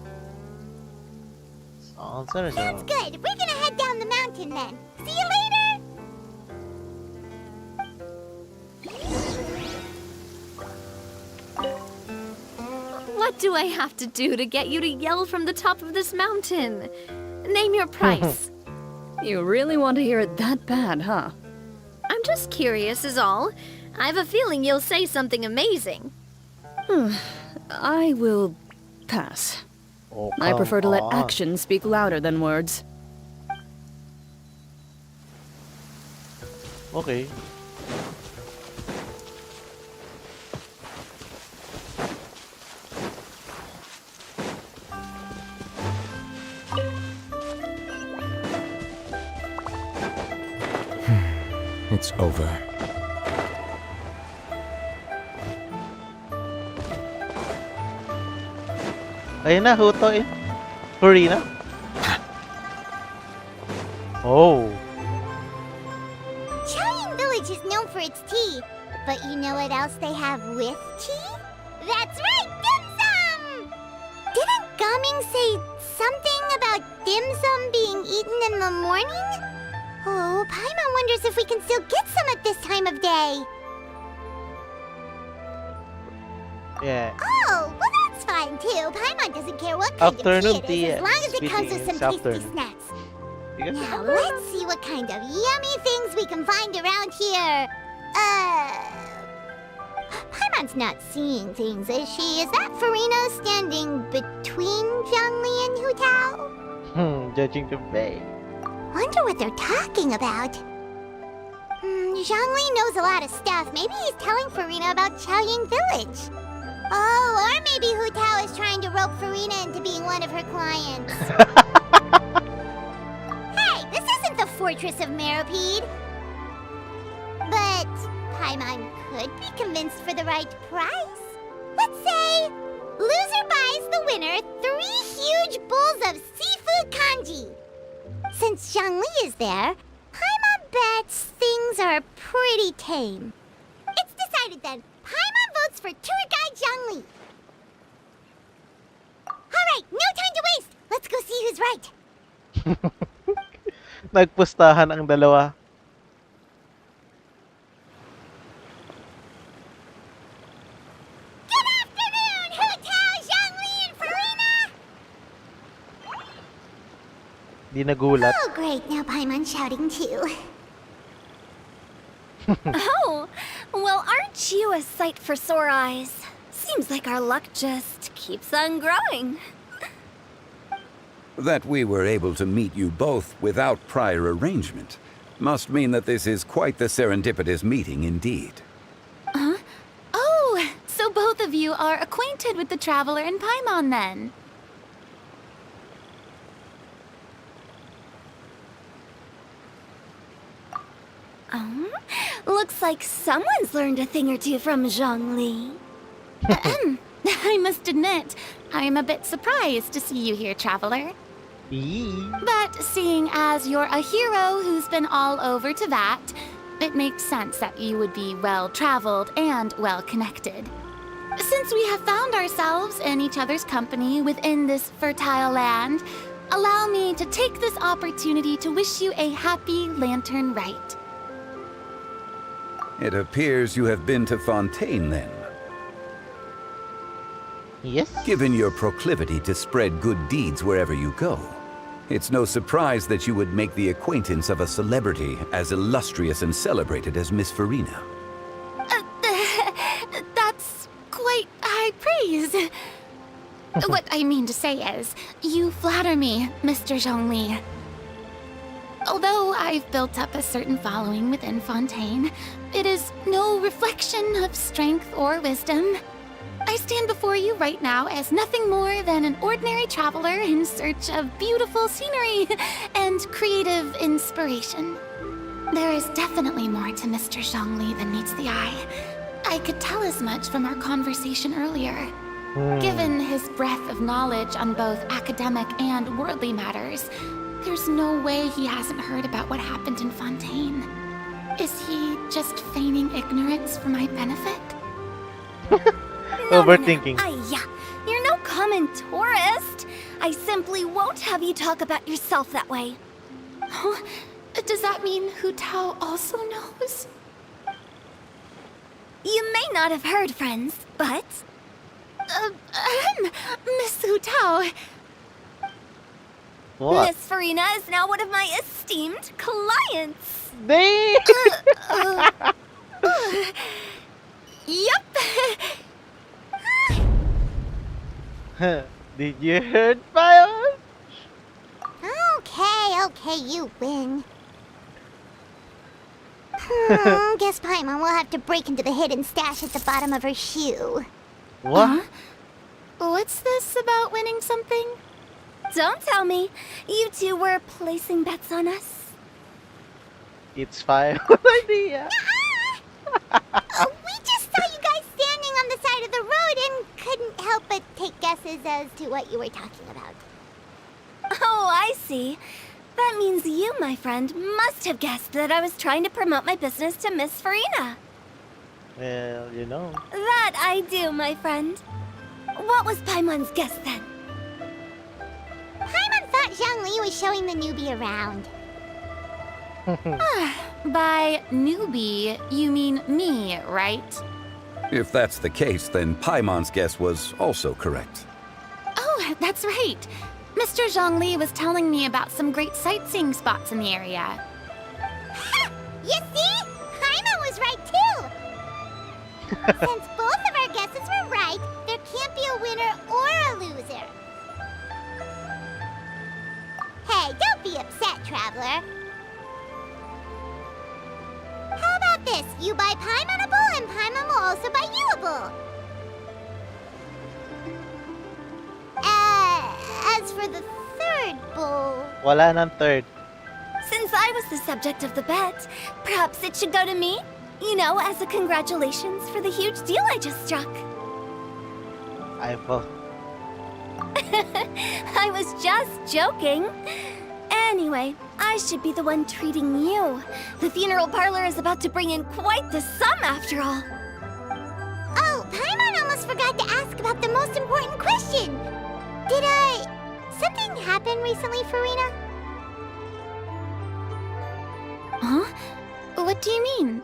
Sounds good. We're gonna head down the mountain then. See you later! What do I have to do to get you to yell from the top of this mountain? Name your price. You really want to hear it that bad, huh? I'm just curious is all. I have a feeling you'll say something amazing. I will pass. Oh, I prefer to let on. actions speak louder than words. Okay. It's over. Ayun na, Huto eh. Farina. Oh. Village is known for its tea. But you know what else they have with tea? That's right, dim sum! Didn't Gaming say something about dim sum being eaten in the morning? Oh, Paimon wonders if we can still get some at this time of day. Yeah. Oh, well that's fine too. Paimon doesn't care what kind of tea it is, as long as it comes with some tasty snacks. Now let's see what kind of yummy things we can find around here. Paimon's not seeing things, is she? Is that Farina standing between Zhongli and Hu Tao? Judging the way. Wonder what they're talking about. Zhongli knows a lot of stuff. Maybe he's telling Farina about Chaoying Village. Oh, or maybe Hu Tao is trying to rope Farina into being one of her clients. Hey, this isn't the Fortress of Meropide. But Paimon could be convinced for the right price. Let's say loser buys the winner 3 huge bowls of seafood kanji. Since Zhongli is there, Paimon bets things are pretty tame. It's decided then. Paimon votes for tour guide Zhongli. Alright, no time to waste. Let's go see who's right. Nagpustahan ang dalawa. Good afternoon, Hu Tao, Zhongli, and Farina! Di nagulat. Oh, great. Now Paimon's shouting too. Oh, well, aren't you a sight for sore eyes? Seems like our luck just keeps on growing. That we were able to meet you both without prior arrangement must mean that this is quite the serendipitous meeting indeed. Huh? Oh, so both of you are acquainted with the Traveler and Paimon then? Looks like someone's learned a thing or two from Zhongli. I must admit, I'm a bit surprised to see you here, Traveler. But seeing as you're a hero who's been all over Teyvat, it makes sense that you would be well-traveled and well-connected. Since we have found ourselves in each other's company within this fertile land, allow me to take this opportunity to wish you a happy Lantern Rite. It appears you have been to Fontaine, then. Yes? Given your proclivity to spread good deeds wherever you go, it's no surprise that you would make the acquaintance of a celebrity as illustrious and celebrated as Miss Farina. That's quite high praise. What I mean to say is, you flatter me, Mr. Zhongli. Although I've built up a certain following within Fontaine, it is no reflection of strength or wisdom. I stand before you right now as nothing more than an ordinary traveler in search of beautiful scenery and creative inspiration. There is definitely more to Mr. Zhongli than meets the eye. I could tell as much from our conversation earlier. Given his breadth of knowledge on both academic and worldly matters, there's no way he hasn't heard about what happened in Fontaine. Is he just feigning ignorance for my benefit? Overthinking. Ayya, you're no common tourist. I simply won't have you talk about yourself that way. Oh, does that mean Hu Tao also knows? You may not have heard, friends, but... Miss Hu Tao... What? Miss Farina is now one of my esteemed clients. Yup. Did you hear Paimon? Okay, you win. Guess Paimon will have to break into the hidden stash at the bottom of her shoe. What? What's this about winning something? Don't tell me. You two were placing bets on us. It's Paimon's idea. We just saw you guys standing on the side of the road and couldn't help but take guesses as to what you were talking about. Oh, I see. That means you, my friend, must have guessed that I was trying to promote my business to Miss Farina. Well, you know. That I do, my friend. What was Paimon's guess then? Paimon thought Zhongli was showing the newbie around. By newbie, you mean me, right? If that's the case, then Paimon's guess was also correct. Oh, that's right. Mr. Zhongli was telling me about some great sightseeing spots in the area. Ha! You see? Paimon was right too! Since both of our guesses were right, there can't be a winner or a loser. Hey, don't be upset, Traveler. How about this? You buy Paimon a bowl, and Paimon will also buy you a bowl. As for the third bowl... Wala nang third. Since I was the subject of the bet, perhaps it should go to me? You know, as a congratulations for the huge deal I just struck. I will. I was just joking. Anyway, I should be the one treating you. The funeral parlor is about to bring in quite the sum after all. Oh, Paimon almost forgot to ask about the most important question. Did something happen recently, Farina? Huh? What do you mean?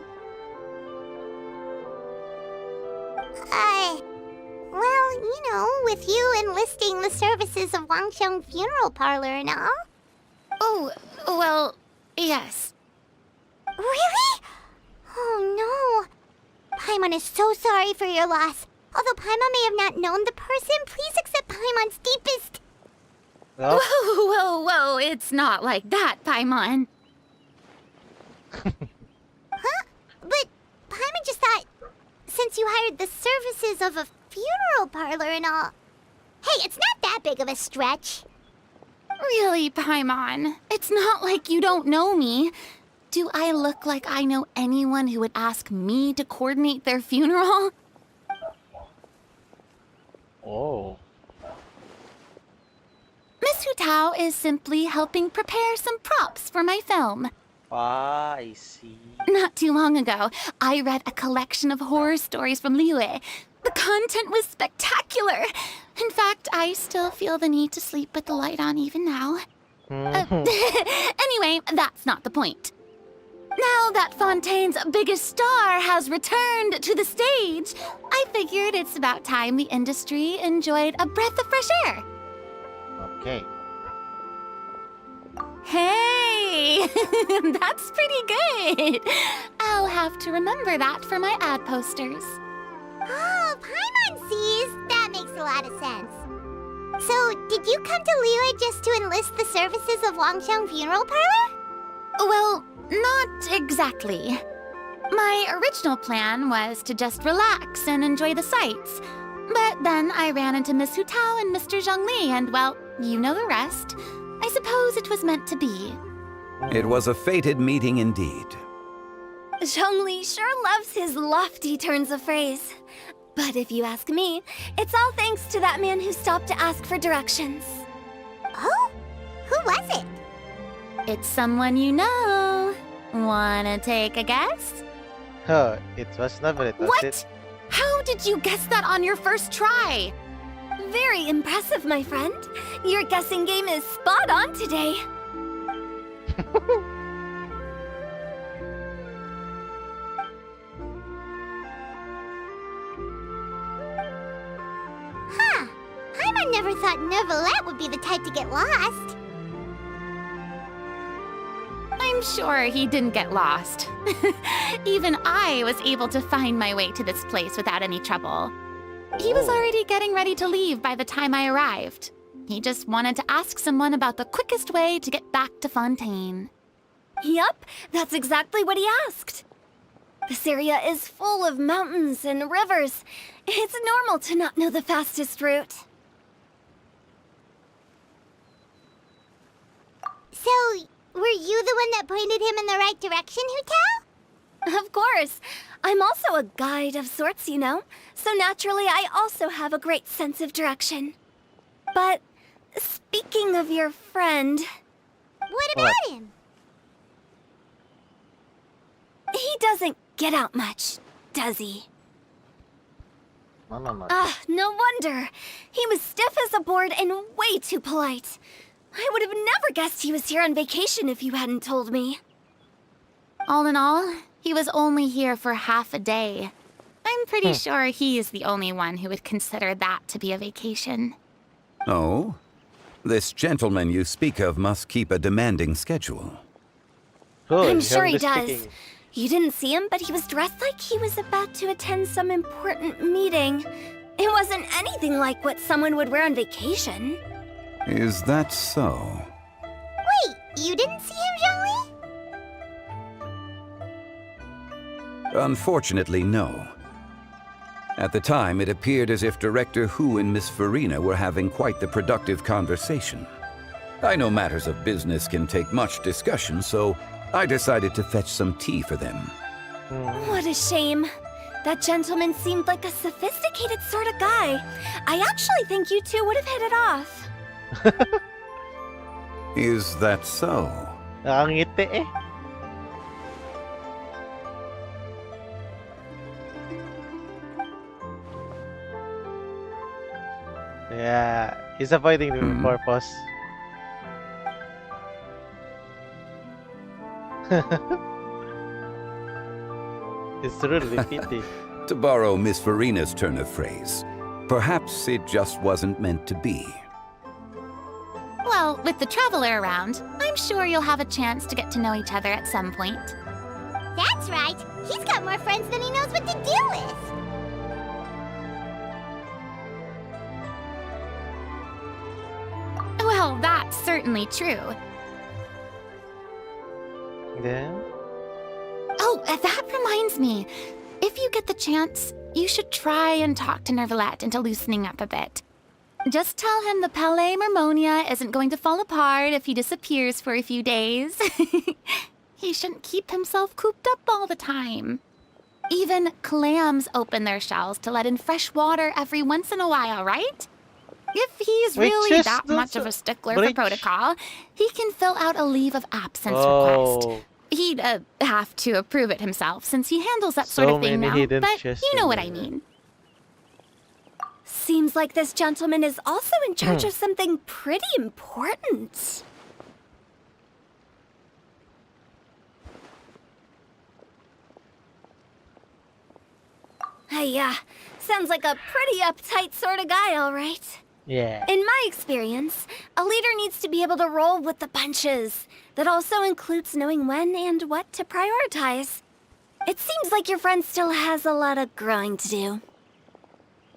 Well, you know, with you enlisting the services of Wangsheng Funeral Parlor and all. Oh, well, yes. Really? Oh no. Paimon is so sorry for your loss. Although Paimon may have not known the person, please accept Paimon's deepest... Well. Whoa, it's not like that, Paimon. Huh? But Paimon just thought, since you hired the services of a funeral parlor and all... Hey, it's not that big of a stretch. Really, Paimon? It's not like you don't know me. Do I look like I know anyone who would ask me to coordinate their funeral? Oh. Miss Hu Tao is simply helping prepare some props for my film. Ah, I see. Not too long ago, I read a collection of horror stories from Liyue. The content was spectacular. In fact, I still feel the need to sleep with the light on even now. Anyway, that's not the point. Now that Fontaine's biggest star has returned to the stage, I figured it's about time the industry enjoyed a breath of fresh air. Okay. Hey, that's pretty good. I'll have to remember that for my ad posters. Oh, Paimon sees. That makes a lot of sense. So, did you come to Liyue just to enlist the services of Wangsheng Funeral Parlor? Well, not exactly. My original plan was to just relax and enjoy the sights. But then I ran into Miss Hu Tao and Mr. Zhongli, and well, you know the rest. I suppose it was meant to be. It was a fated meeting indeed. Zhongli sure loves his lofty turns of phrase. But if you ask me, it's all thanks to that man who stopped to ask for directions. Oh? Who was it? It's someone you know. Wanna take a guess? Huh, it was never it, was What? it? How did you guess that on your first try? Very impressive, my friend. Your guessing game is spot on today. Huh. Paimon never thought Neuvillette would be the type to get lost. I'm sure he didn't get lost. Even I was able to find my way to this place without any trouble. He was already getting ready to leave by the time I arrived. He just wanted to ask someone about the quickest way to get back to Fontaine. Yup, that's exactly what he asked. This area is full of mountains and rivers. It's normal to not know the fastest route. So, were you the one that pointed him in the right direction, Hu Tao? Of course. I'm also a guide of sorts, you know. So naturally, I also have a great sense of direction. But speaking of your friend, What about him? He doesn't get out much, does he? No wonder. He was stiff as a board and way too polite. I would have never guessed he was here on vacation if you hadn't told me. All in all, he was only here for half a day. I'm pretty sure he is the only one who would consider that to be a vacation. Oh? This gentleman you speak of must keep a demanding schedule. I'm sure he does. You didn't see him, but he was dressed like he was about to attend some important meeting. It wasn't anything like what someone would wear on vacation. Is that so? Wait, you didn't see him, Zhongli? Unfortunately, no. At the time, it appeared as if Director Hu and Miss Farina were having quite the productive conversation. I know matters of business can take much discussion, so I decided to fetch some tea for them. What a shame. That gentleman seemed like a sophisticated sort of guy. I actually think you two would have hit it off. Is that so? Nakangiti eh. Yeah, he's avoiding the purpose. It's really pity. To borrow Miss Farina's turn of phrase, perhaps it just wasn't meant to be. Well, with the Traveler around, I'm sure you'll have a chance to get to know each other at some point. That's right. He's got more friends than he knows what to do with. Well, that's certainly true. Yeah? Oh, that reminds me. If you get the chance, you should try and talk to Nervalette into loosening up a bit. Just tell him the Palais Mermonia isn't going to fall apart if he disappears for a few days. He shouldn't keep himself cooped up all the time. Even clams open their shells to let in fresh water every once in a while, right? If he's really that much of a stickler for protocol, he can fill out a leave of absence request. He'd have to approve it himself since he handles that sort of thing now, but you know what I mean. Seems like this gentleman is also in charge of something pretty important. Hey, sounds like a pretty uptight sort of guy, all right. Yeah. In my experience, a leader needs to be able to roll with the punches. That also includes knowing when and what to prioritize. It seems like your friend still has a lot of growing to do.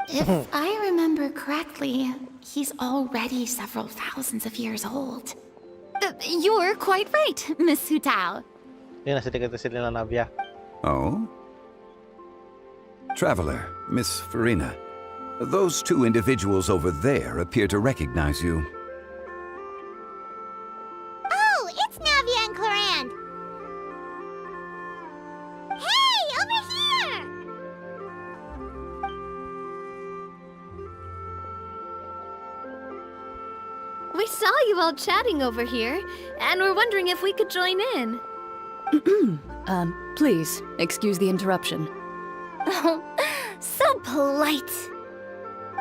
If I remember correctly, he's already several thousands of years old. You're quite right, Miss Hu Tao. Yun, nasa likod na sila ng nabya. Oh? Traveler, Miss Farina. Those two individuals over there appear to recognize you. Oh, it's Navia and Clarand. Hey, over here! We saw you all chatting over here, and we're wondering if we could join in. Please, excuse the interruption. Oh, so polite.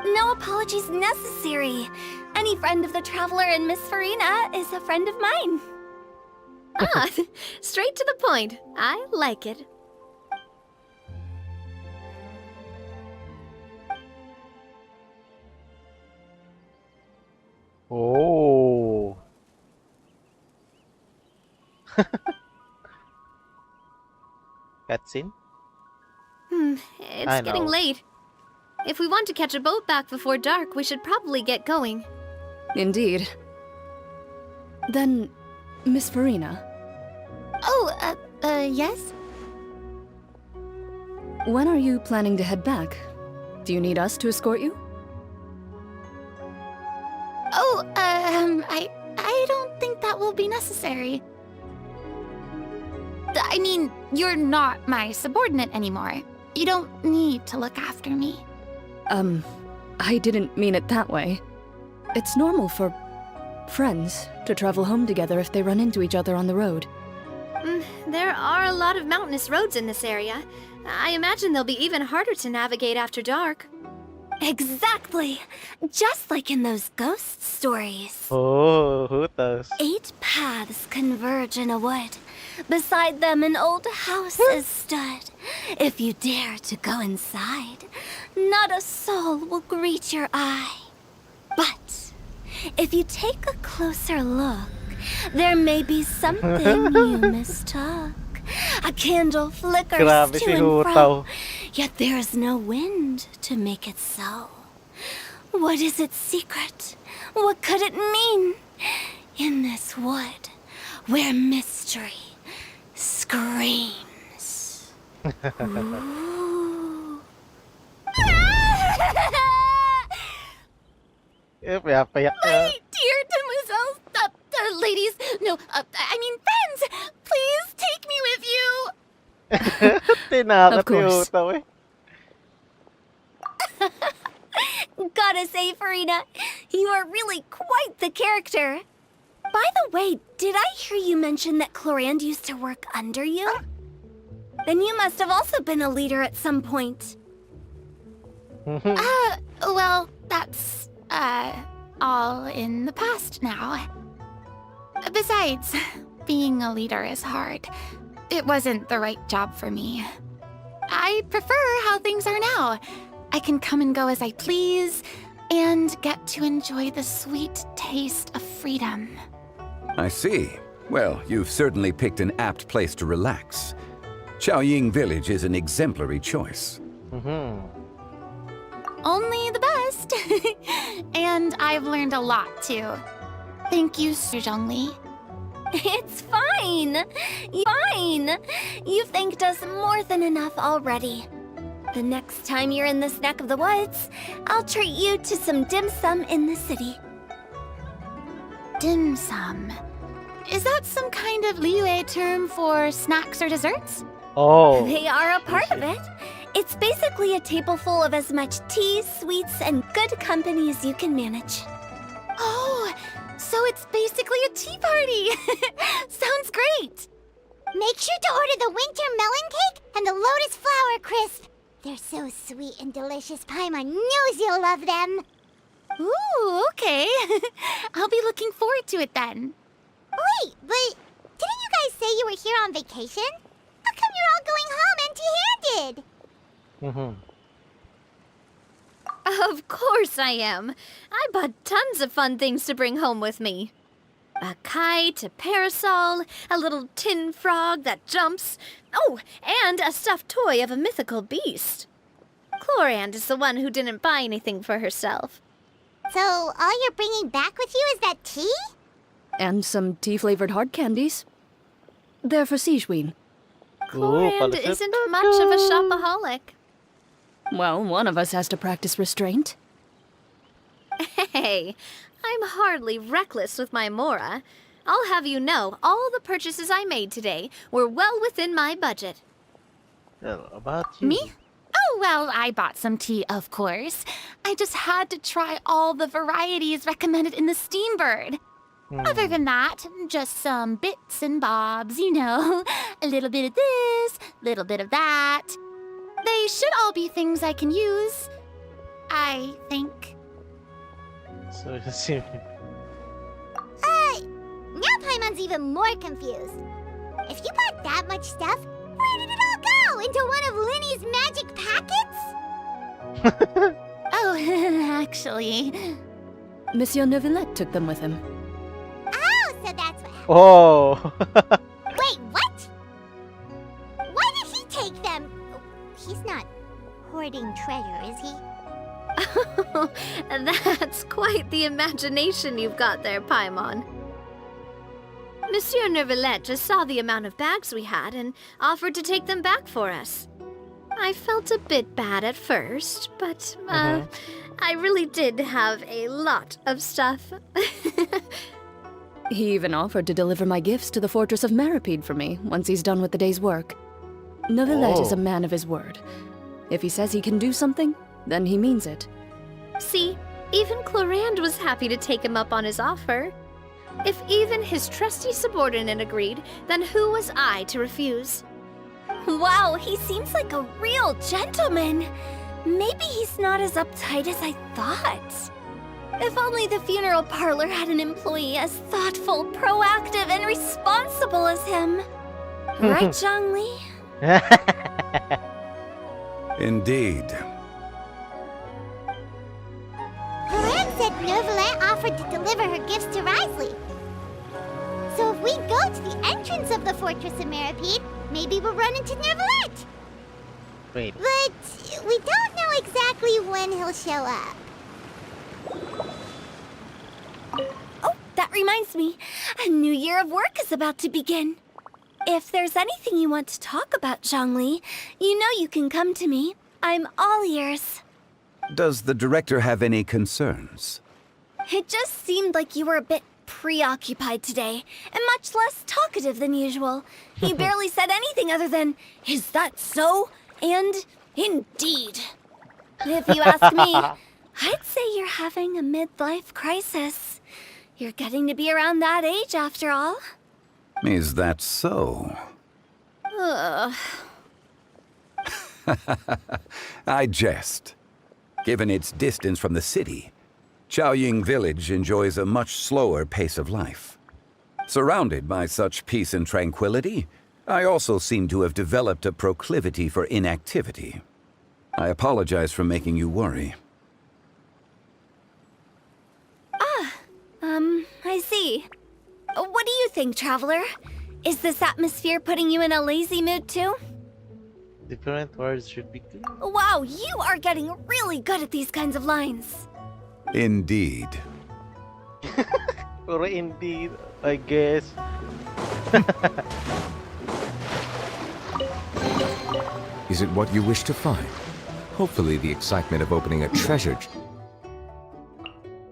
No apologies necessary. Any friend of the Traveler and Miss Farina is a friend of mine. Straight to the point. I like it. Oh. Cutscene? It's getting late. If we want to catch a boat back before dark, we should probably get going. Indeed. Then, Miss Farina. Oh, yes? When are you planning to head back? Do you need us to escort you? Oh, I don't think that will be necessary. I mean, you're not my subordinate anymore. You don't need to look after me. I didn't mean it that way. It's normal for Friends, to travel home together if they run into each other on the road. There are a lot of mountainous roads in this area. I imagine they'll be even harder to navigate after dark. Exactly! Just like in those ghost stories. Oh, hutas. 8 paths converge in a wood. Beside them an old house is stood. If you dare to go inside, not a soul will greet your eye. But if you take a closer look, there may be something you mistook. A candle flickers Grabe to si and Hutaw. fro, yet there is no wind to make it so. What is its secret? What could it mean? In this wood, where mystery screams. Ooh. My dear demoiselles, ladies, no, I mean friends, please take me with you. Tinakot Of course. si Hutaw eh. Gotta say, Farina, you are really quite the character. By the way, did I hear you mention that Clorand used to work under you? Then you must have also been a leader at some point. Well, that's, all in the past now. Besides, being a leader is hard. It wasn't the right job for me. I prefer how things are now. I can come and go as I please, and get to enjoy the sweet taste of freedom. I see. Well, you've certainly picked an apt place to relax. Chaoying Village is an exemplary choice. Only the best. And I've learned a lot, too. Thank you, Sir Zhongli. It's fine. Fine. You've thanked us more than enough already. The next time you're in this neck of the woods, I'll treat you to some dim sum in the city. Dim sum. Is that some kind of Liyue term for snacks or desserts? Oh. They are a part of it. It's basically a table full of as much tea, sweets, and good company as you can manage. Oh, so it's basically a tea party. Sounds great. Make sure to order the winter melon cake and the lotus flower crisp. They're so sweet and delicious. Paimon knows you'll love them. Ooh, okay. I'll be looking forward to it then. Wait, but didn't you guys say you were here on vacation? How come you're all going home empty-handed? Of course I am. I bought tons of fun things to bring home with me. A kite, a parasol, a little tin frog that jumps. Oh, and a stuffed toy of a mythical beast. Clorand is the one who didn't buy anything for herself. So all you're bringing back with you is that tea? And some tea-flavored hard candies. They're for Sigewin. Clorand isn't much of a shopaholic. Well, one of us has to practice restraint. Hey, I'm hardly reckless with my Mora. I'll have you know, all the purchases I made today were well within my budget. Well, about you. Me? Oh, well, I bought some tea, of course. I just had to try all the varieties recommended in the Steambird. Other than that, just some bits and bobs, you know. A little bit of this, little bit of that. They should all be things I can use, I think. So you see. Now Paimon's even more confused. If you bought that much stuff, where did it all go? Into one of Linny's magic packets? Oh, actually... Monsieur Neuvillette took them with him. Oh, so that's what happened. Oh. Wait, what? Why did he take them? He's not hoarding treasure, is he? That's quite the imagination you've got there, Paimon. Monsieur Neuvillette just saw the amount of bags we had and offered to take them back for us. I felt a bit bad at first, but, I really did have a lot of stuff. He even offered to deliver my gifts to the Fortress of Meripede for me once he's done with the day's work. Neuvillette is a man of his word. If he says he can do something, then he means it. See, even Clorand was happy to take him up on his offer. If even his trusty subordinate agreed, then who was I to refuse? Wow, he seems like a real gentleman. Maybe he's not as uptight as I thought. If only the funeral parlor had an employee as thoughtful, proactive, and responsible as him. Right, Zhongli? Indeed. Loran said Novelet offered to deliver her gifts to Risley. So if we go to the entrance of the Fortress of Meripede, maybe we'll run into Novelet. Wait. But we don't know exactly when he'll show up. Oh, that reminds me. A new year of work is about to begin. If there's anything you want to talk about, Zhongli, you know you can come to me. I'm all ears. Does the director have any concerns? It just seemed like you were a bit preoccupied today, and much less talkative than usual. He barely said anything other than, "Is that so?" and "Indeed." If you ask me, I'd say you're having a midlife crisis. You're getting to be around that age after all. Is that so? Ugh. I jest. Given its distance from the city, Chaoying Village enjoys a much slower pace of life. Surrounded by such peace and tranquility, I also seem to have developed a proclivity for inactivity. I apologize for making you worry. I see. What do you think, Traveler? Is this atmosphere putting you in a lazy mood too? Different words should be clear. Wow, you are getting really good at these kinds of lines. Indeed. Or indeed, I guess. Is it what you wish to find? Hopefully the excitement of opening a treasure...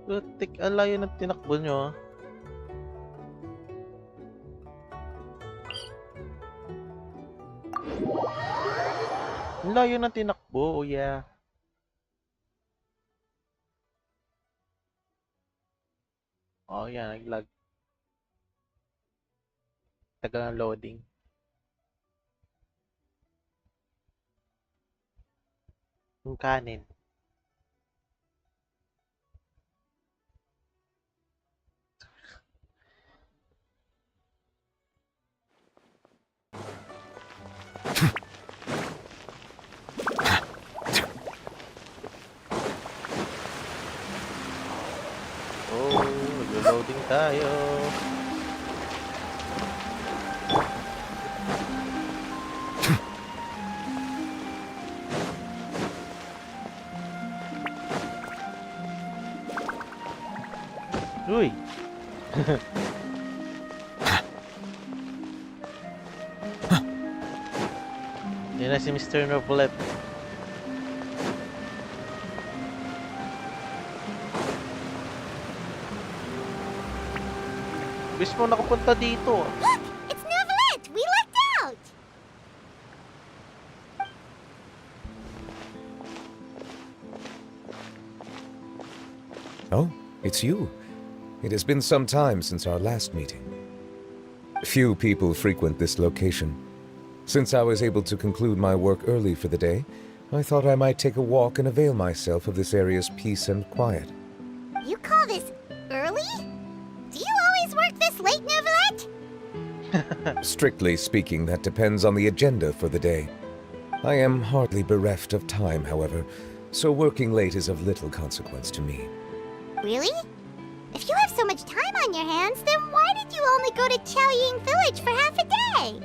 Ang layo ng tinakbo nyo. Ang layo ng tinakbo, oh yeah. Oh yeah, naglag. Tagal ng loading. Yung kanin. Oh, nag-loading tayo. Uy! Yan na si Mr. Novelet. Bis mo nakapunta dito. Look! It's Novelet! We lucked out! Oh, it's you. It has been some time since our last meeting. Few people frequent this location. Since I was able to conclude my work early for the day, I thought I might take a walk and avail myself of this area's peace and quiet. You call this early? Do you always work this late, Novelet? Strictly speaking, that depends on the agenda for the day. I am hardly bereft of time, however, so working late is of little consequence to me. Really? If you have so much time on your hands, then why did you only go to Chaoying Village for half a day?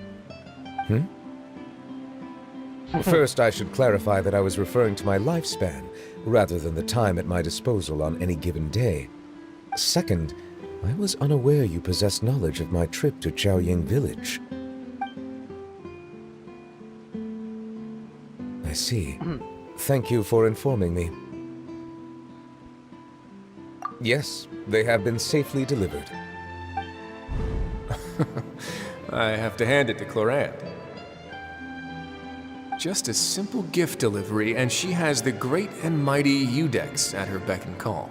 First, I should clarify that I was referring to my lifespan, rather than the time at my disposal on any given day. Second, I was unaware you possessed knowledge of my trip to Chaoying Village. I see. Thank you for informing me. Yes, they have been safely delivered. I have to hand it to Clorant. Just a simple gift delivery, and she has the great and mighty Udex at her beck and call.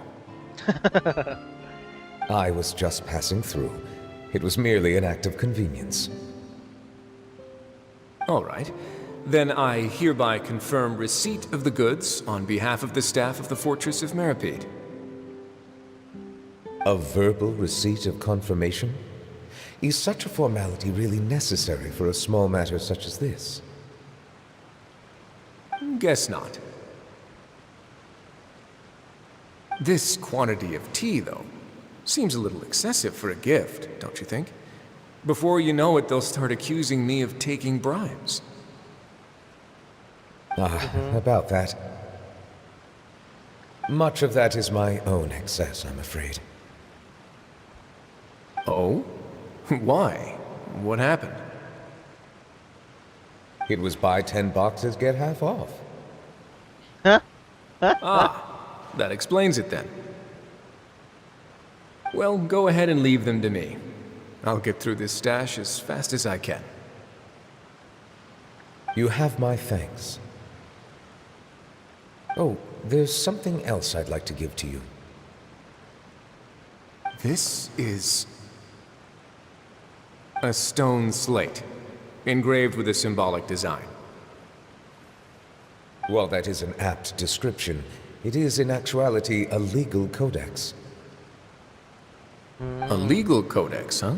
I was just passing through. It was merely an act of convenience. All right. Then I hereby confirm receipt of the goods on behalf of the staff of the Fortress of Meripede. A verbal receipt of confirmation? Is such a formality really necessary for a small matter such as this? Guess not. This quantity of tea, though, seems a little excessive for a gift, don't you think? Before you know it, they'll start accusing me of taking bribes. About that. Much of that is my own excess, I'm afraid. Oh? Why? What happened? It was buy 10 boxes, get half off. That explains it then. Well, go ahead and leave them to me. I'll get through this stash as fast as I can. You have my thanks. Oh, there's something else I'd like to give to you. This is a stone slate, engraved with a symbolic design. While that is an apt description, it is in actuality a legal codex. A legal codex, huh?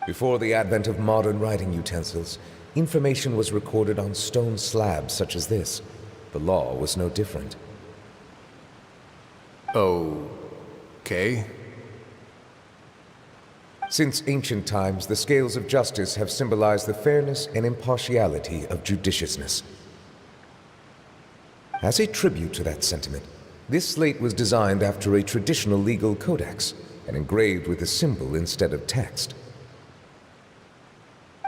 Before the advent of modern writing utensils, information was recorded on stone slabs such as this. The law was no different. Okay. Since ancient times, the scales of justice have symbolized the fairness and impartiality of judiciousness. As a tribute to that sentiment, this slate was designed after a traditional legal codex and engraved with a symbol instead of text.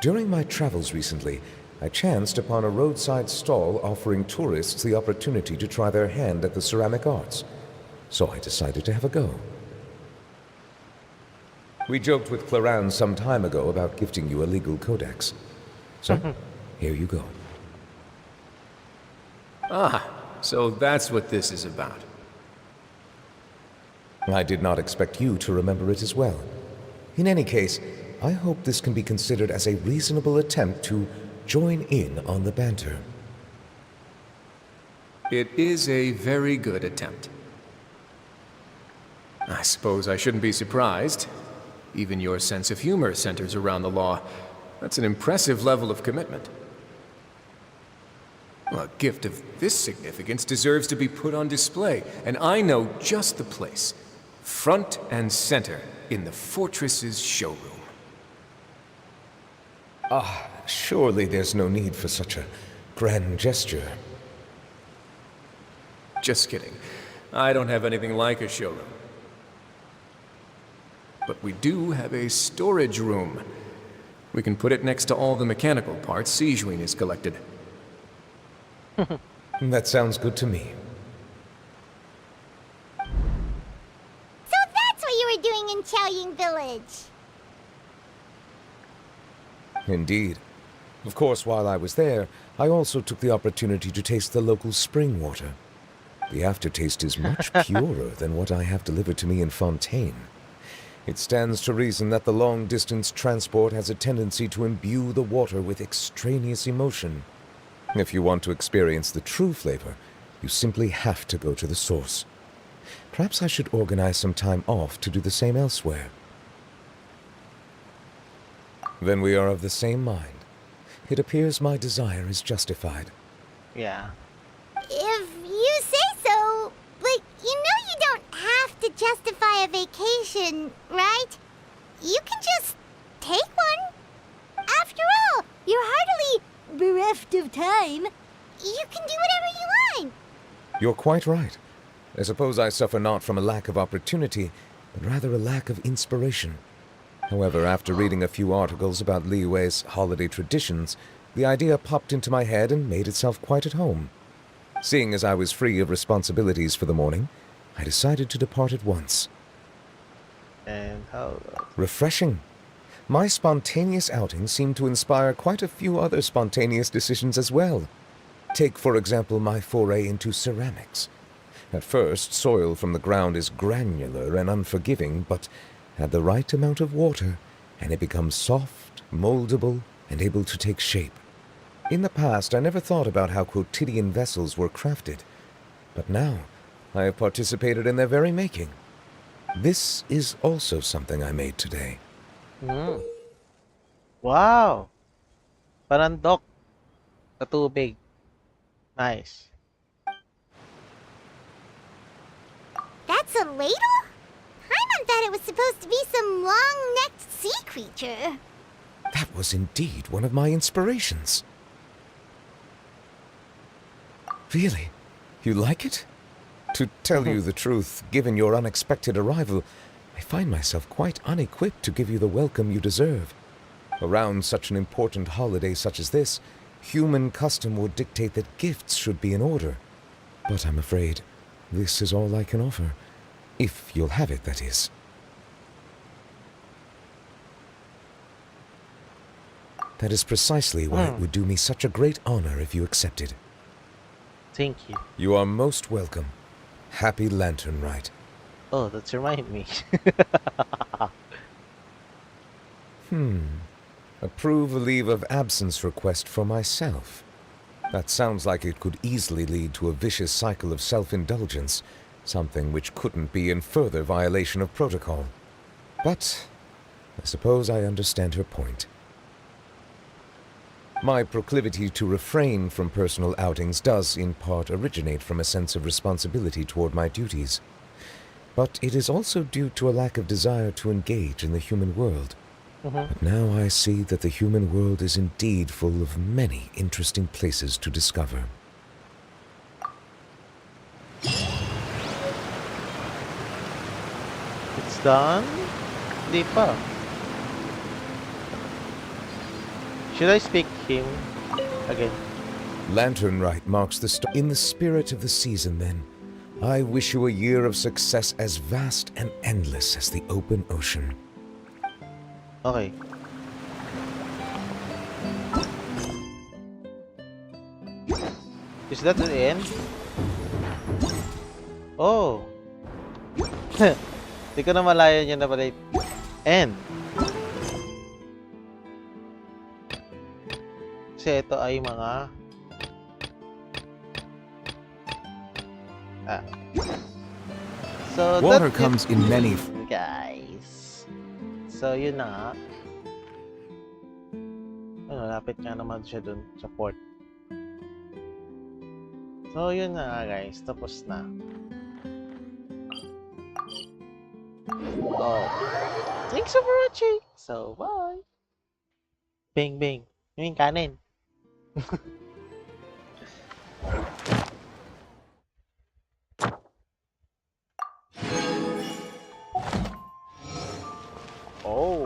During my travels recently, I chanced upon a roadside stall offering tourists the opportunity to try their hand at the ceramic arts, so I decided to have a go. We joked with Cloran some time ago about gifting you a legal codex. So, here you go. So that's what this is about. I did not expect you to remember it as well. In any case, I hope this can be considered as a reasonable attempt to join in on the banter. It is a very good attempt. I suppose I shouldn't be surprised. Even your sense of humor centers around the law. That's an impressive level of commitment. A gift of this significance deserves to be put on display, and I know just the place. Front and center in the Fortress's showroom. Surely there's no need for such a grand gesture. Just kidding. I don't have anything like a showroom. But we do have a storage room. We can put it next to all the mechanical parts Sijuin has collected. That sounds good to me. So that's what you were doing in Chaoying Village. Indeed. Of course, while I was there, I also took the opportunity to taste the local spring water. The aftertaste is much purer than what I have delivered to me in Fontaine. It stands to reason that the long-distance transport has a tendency to imbue the water with extraneous emotion. If you want to experience the true flavor, you simply have to go to the source. Perhaps I should organize some time off to do the same elsewhere. Then we are of the same mind. It appears my desire is justified. Yeah. If you say so, but you know you don't have to justify a vacation, right? You can just take one. After all, you're hardly bereft of time. You can do whatever you want. You're quite right. I suppose I suffer not from a lack of opportunity, but rather a lack of inspiration. However, after reading a few articles about Liyue's holiday traditions, the idea popped into my head and made itself quite at home. Seeing as I was free of responsibilities for the morning, I decided to depart at once. And how? Refreshing. My spontaneous outing seemed to inspire quite a few other spontaneous decisions as well. Take, for example, my foray into ceramics. At first, soil from the ground is granular and unforgiving, but add the right amount of water, and it becomes soft, moldable, and able to take shape. In the past, I never thought about how quotidian vessels were crafted, but now I have participated in their very making. This is also something I made today. Wow! Parang dock sa tubig. Nice. That's a ladle? Paimon thought it was supposed to be some long-necked sea creature. That was indeed one of my inspirations. Really? You like it? To tell you the truth, given your unexpected arrival, I find myself quite unequipped to give you the welcome you deserve. Around such an important holiday such as this, human custom would dictate that gifts should be in order. But I'm afraid this is all I can offer. If you'll have it, that is. That is precisely why it would do me such a great honor if you accepted. Thank you. You are most welcome. Happy Lantern Rite. Oh, that's remind me. Approve a leave of absence request for myself. That sounds like it could easily lead to a vicious cycle of self-indulgence, something which couldn't be in further violation of protocol. But I suppose I understand her point. My proclivity to refrain from personal outings does, in part, originate from a sense of responsibility toward my duties. But it is also due to a lack of desire to engage in the human world. But now I see that the human world is indeed full of many interesting places to discover. It's done? Di pa. Should I speak him again? Lantern Rite marks the start. In the spirit of the season, then, I wish you a year of success as vast and endless as the open ocean. Okay. Is that the end? Oh! Di ko na malaya niya na pala end. Kasi ito ay mga So water that's comes it, in many guys. So yun na nga. Lapit nga naman siya dun sa port. So yun na nga guys, tapos na. Oh. Thanks for watching. So bye. Bing bing. Yung kanin. Oh.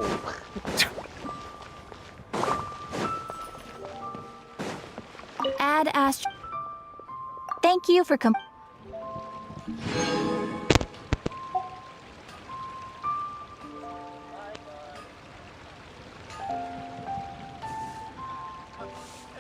Thank you for